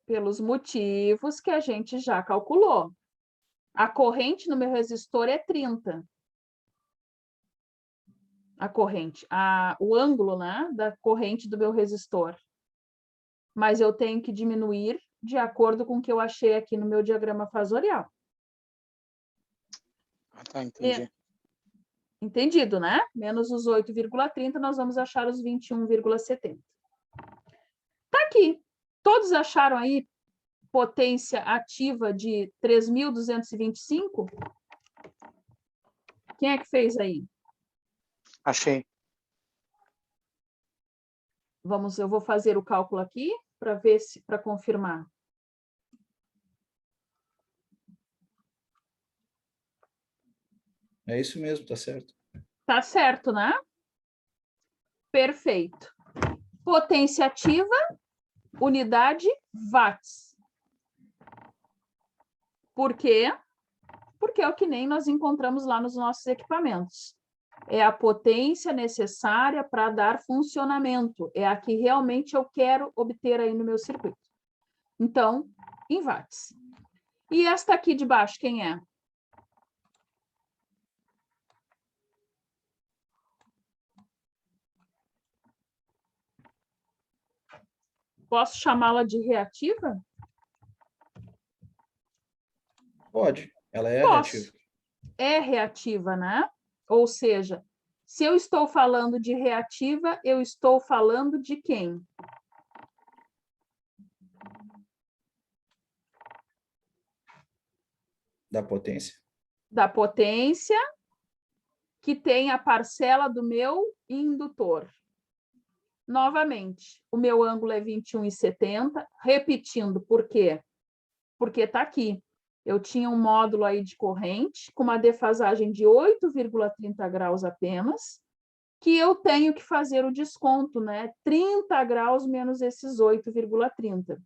Pelos motivos que a gente já calculou. A corrente no meu resistor é 30. A corrente, o ângulo, né, da corrente do meu resistor. Mas eu tenho que diminuir de acordo com o que eu achei aqui no meu diagrama fasorial. Ah, tá, entendi. Entendido, né? Menos os 8,30, nós vamos achar os 21,70. Tá aqui. Todos acharam aí potência ativa de 3.225? Quem é que fez aí? Achei. Eu vou fazer o cálculo aqui para ver se, para confirmar. É isso mesmo, tá certo. Tá certo, né? Perfeito. Potência ativa, unidade watts. Por quê? Porque é o que nem nós encontramos lá nos nossos equipamentos. É a potência necessária para dar funcionamento. É a que realmente eu quero obter aí no meu circuito. Então, em watts. E esta aqui de baixo, quem é? Posso chamá-la de reativa? Pode, ela é Posso. reativa. É reativa, né? Ou seja, se eu estou falando de reativa, eu estou falando de quem? Da potência. Da potência que tem a parcela do meu indutor. Novamente, o meu ângulo é 21,70. Repetindo, por quê? Porque está aqui. Eu tinha um módulo aí de corrente com uma defasagem de 8,30 graus apenas, que eu tenho que fazer o desconto, né? 30 graus menos esses 8,30,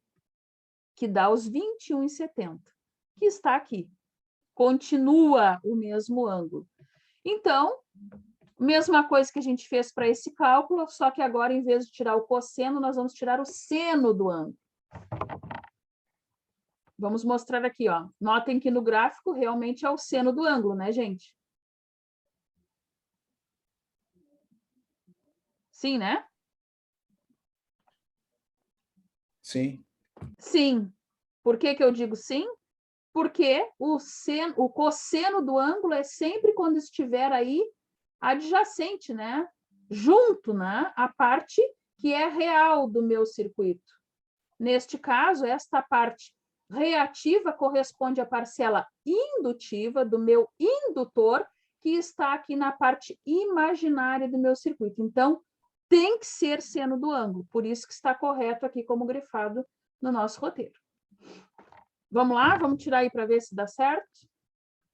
que dá os 21,70, que está aqui. Continua o mesmo ângulo. Então, mesma coisa que a gente fez para esse cálculo, só que agora, em vez de tirar o cosseno, nós vamos tirar o seno do ângulo. Vamos mostrar aqui, ó. Notem que no gráfico realmente é o seno do ângulo, né, gente? Sim, né? Sim. Sim. Por que que eu digo sim? Porque o cosseno do ângulo é sempre quando estiver aí adjacente, né? Junto, né? A parte que é real do meu circuito. Neste caso, esta parte reativa corresponde à parcela indutiva do meu indutor, que está aqui na parte imaginária do meu circuito. Então, tem que ser seno do ângulo, por isso que está correto aqui como grifado no nosso roteiro. Vamos lá? Vamos tirar aí para ver se dá certo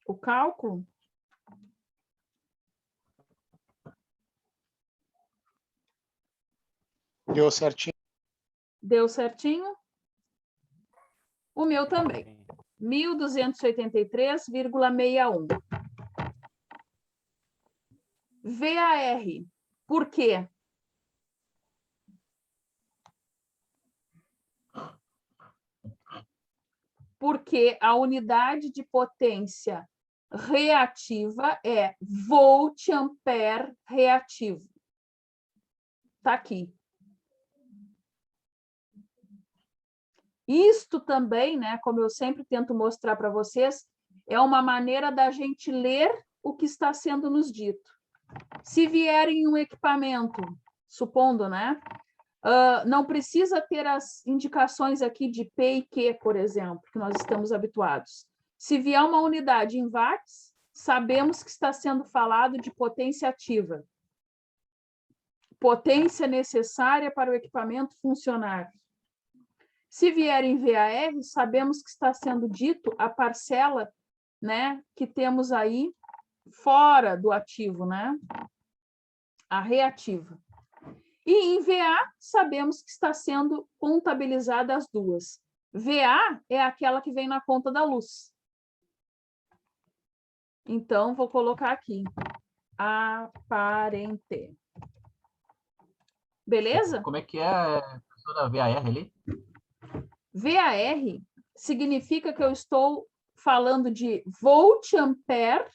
o cálculo. Deu certinho. Deu certinho? O meu também. 1.283,61. VAR. Por quê? Porque a unidade de potência reativa é volt-ampere reativo. Está aqui. Isto também, né, como eu sempre tento mostrar para vocês, é uma maneira da gente ler o que está sendo nos dito. Se vier em um equipamento, supondo, né, não precisa ter as indicações aqui de P e Q, por exemplo, que nós estamos habituados. Se vier uma unidade em watts, sabemos que está sendo falado de potência ativa. Potência necessária para o equipamento funcionar. Se vier em VAR, sabemos que está sendo dito a parcela, né, que temos aí fora do ativo, né? A reativa. E em VA, sabemos que está sendo contabilizada as duas. VA é aquela que vem na conta da luz. Então, vou colocar aqui. Aparente. Beleza? Como é que é, professora, VAR ali? VAR significa que eu estou falando de volt-ampere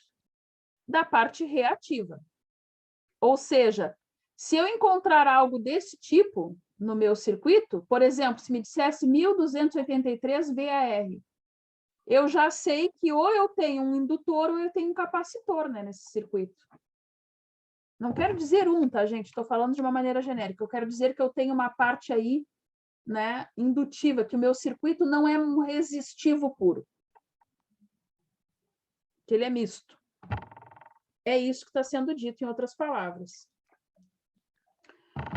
da parte reativa. Ou seja, se eu encontrar algo desse tipo no meu circuito, por exemplo, se me dissesse 1.283 VAR, eu já sei que ou eu tenho um indutor ou eu tenho um capacitor, né, nesse circuito. Não quero dizer tá, gente? Estou falando de uma maneira genérica. Eu quero dizer que eu tenho uma parte aí, né, indutiva, que o meu circuito não é um resistivo puro. Que ele é misto. É isso que está sendo dito, em outras palavras.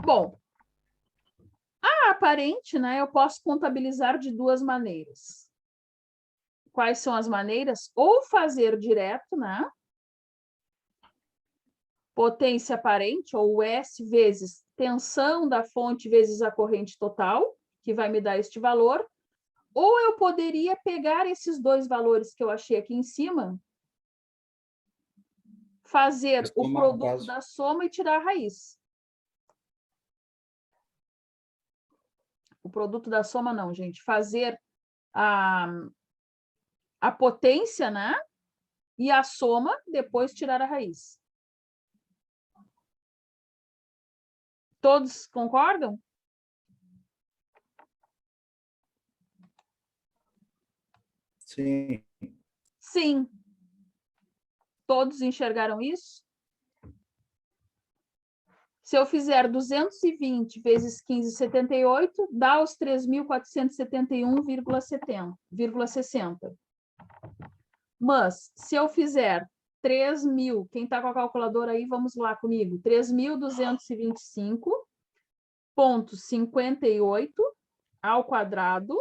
Bom, a aparente, né, eu posso contabilizar de duas maneiras. Quais são as maneiras? Ou fazer direto, né? Potência aparente, ou S vezes tensão da fonte vezes a corrente total, que vai me dar este valor. Ou eu poderia pegar esses dois valores que eu achei aqui em cima, fazer o Somar, no produto caso. da soma e tirar a raiz. O produto da soma não, gente. Fazer a potência, né? E a soma, depois tirar a raiz. Todos concordam? Sim. Sim. Todos enxergaram isso? Se eu fizer 220 vezes 15,78, dá os 3.471,60. Mas, se eu fizer 3.000, quem está com a calculadora aí, vamos lá comigo, 3.225,58 ao quadrado,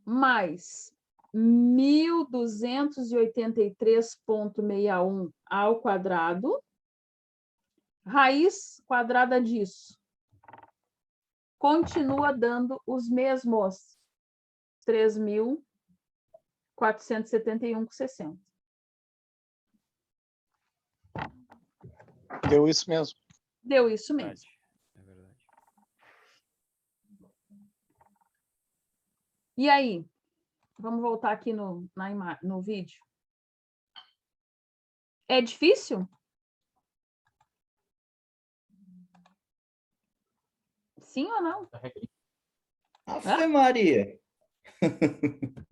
mais 1.283,61 ao quadrado, raiz quadrada disso continua dando os mesmos 3.471,60. Deu isso mesmo. Deu isso mesmo. É verdade. E aí? Vamos voltar aqui no vídeo. É difícil? Sim ou não? Ave Maria.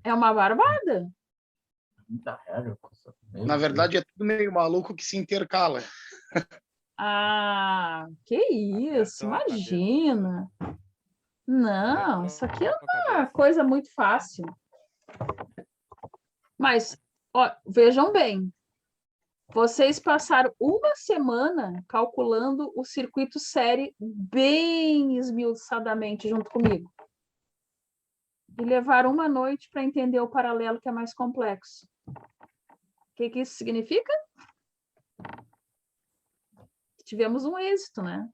É uma barbada. Muita regra, professor. Meu Na Deus. verdade, é tudo meio maluco que se intercala. Ah, que isso, Apertou a cabeça. imagina. Não, isso aqui é Apertou a uma cabeça. coisa muito fácil. Mas, ó, vejam bem, vocês passaram uma semana calculando o circuito série bem esmiuçadamente junto comigo. E levaram uma noite para entender o paralelo que é mais complexo. O que isso significa? Tivemos um êxito, né?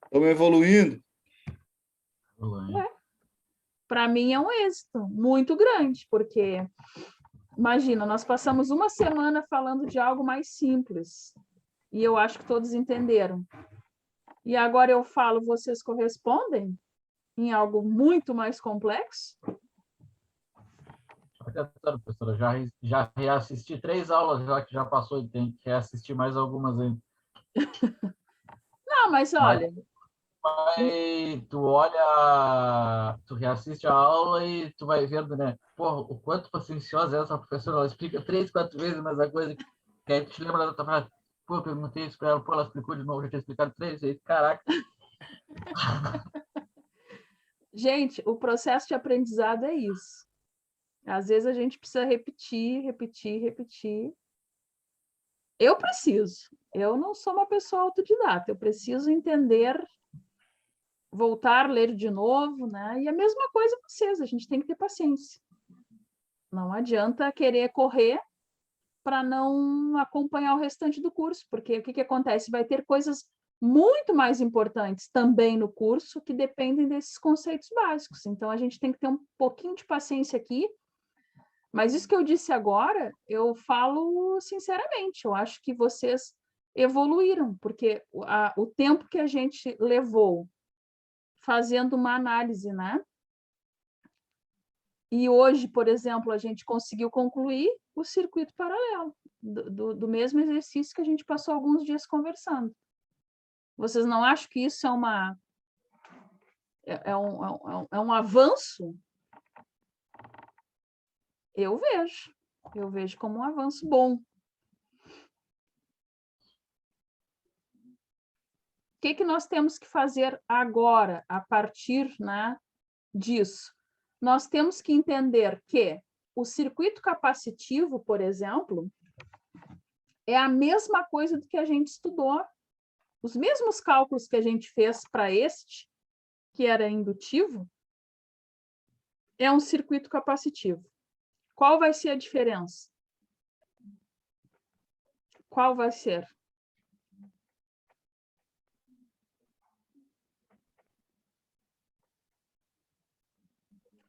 Estamos evoluindo. Para mim é um êxito muito grande, porque imagina, nós passamos uma semana falando de algo mais simples, e eu acho que todos entenderam. E agora eu falo, vocês correspondem em algo muito mais complexo? Professora, já reassisti 3 aulas, já que já passou e tem que reassistir mais algumas ainda. Não, mas olha, Tu olha, tu reassiste a aula e tu vai vendo, né? Porra, o quanto pacienciosa é essa professora, ela explica 3, 4 vezes a mesma coisa, que aí tu te lembra da outra frase. Pô, eu perguntei isso pra ela, pô, ela explicou de novo, já tinha explicado 3 vezes, caraca. gente, o processo de aprendizado é isso. Às vezes a gente precisa repetir, repetir, repetir. Eu preciso. Eu não sou uma pessoa autodidata, eu preciso entender, voltar, ler de novo, né? E a mesma coisa vocês, a gente tem que ter paciência. Não adianta querer correr para não acompanhar o restante do curso, porque o que acontece? Vai ter coisas muito mais importantes também no curso que dependem desses conceitos básicos. Então, a gente tem que ter um pouquinho de paciência aqui. Mas isso que eu disse agora, eu falo sinceramente, eu acho que vocês evoluíram, porque o tempo que a gente levou fazendo uma análise, né? E hoje, por exemplo, a gente conseguiu concluir o circuito paralelo, do mesmo exercício que a gente passou alguns dias conversando. Vocês não acham que isso é um avanço? Eu vejo como um avanço bom. O que nós temos que fazer agora, a partir, né, disso? Nós temos que entender que o circuito capacitivo, por exemplo, é a mesma coisa do que a gente estudou. Os mesmos cálculos que a gente fez para este, que era indutivo, é um circuito capacitivo. Qual vai ser a diferença? Qual vai ser?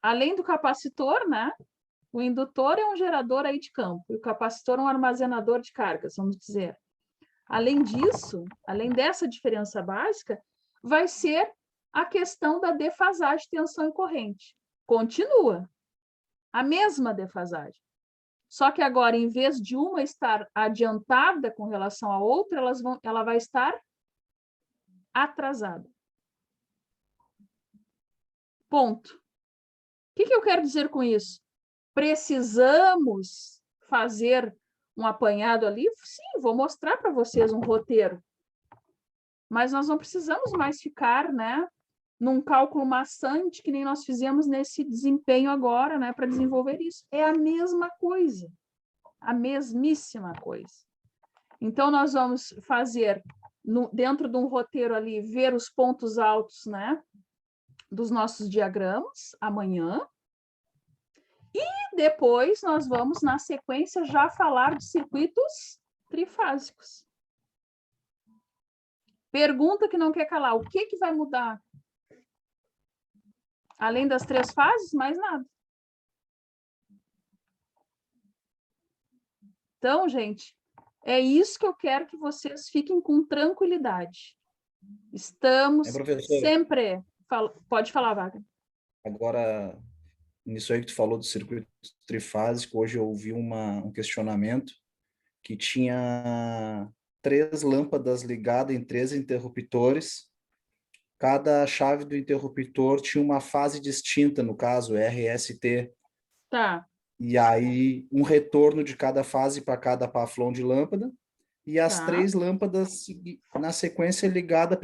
Além do capacitor, né? O indutor é um gerador aí de campo, e o capacitor é um armazenador de cargas, vamos dizer. Além disso, além dessa diferença básica, vai ser a questão da defasagem de tensão e corrente. Continua a mesma defasagem. Só que agora, em vez de uma estar adiantada com relação à outra, ela vai estar atrasada. Ponto. O que eu quero dizer com isso? Precisamos fazer um apanhado ali? Sim, vou mostrar para vocês um roteiro. Mas nós não precisamos mais ficar, né, num cálculo maçante que nem nós fizemos nesse desempenho agora, né, para desenvolver isso. É a mesma coisa. A mesmíssima coisa. Então, nós vamos fazer, dentro de um roteiro ali, ver os pontos altos, né, dos nossos diagramas, amanhã. E depois nós vamos, na sequência, já falar de circuitos trifásicos. Pergunta que não quer calar. O que vai mudar? Além das 3 fases, mais nada. Então, gente, é isso que eu quero que vocês fiquem com tranquilidade. Estamos sempre... Pode falar, Wagner. Agora, nisso aí que tu falou do circuito trifásico, hoje eu ouvi um questionamento que tinha 3 lâmpadas ligadas em 3 interruptores. Cada chave do interruptor tinha uma fase distinta, no caso, RST. Tá. E aí, um retorno de cada fase para cada paflon de lâmpada. E as 3 lâmpadas, na sequência, ligadas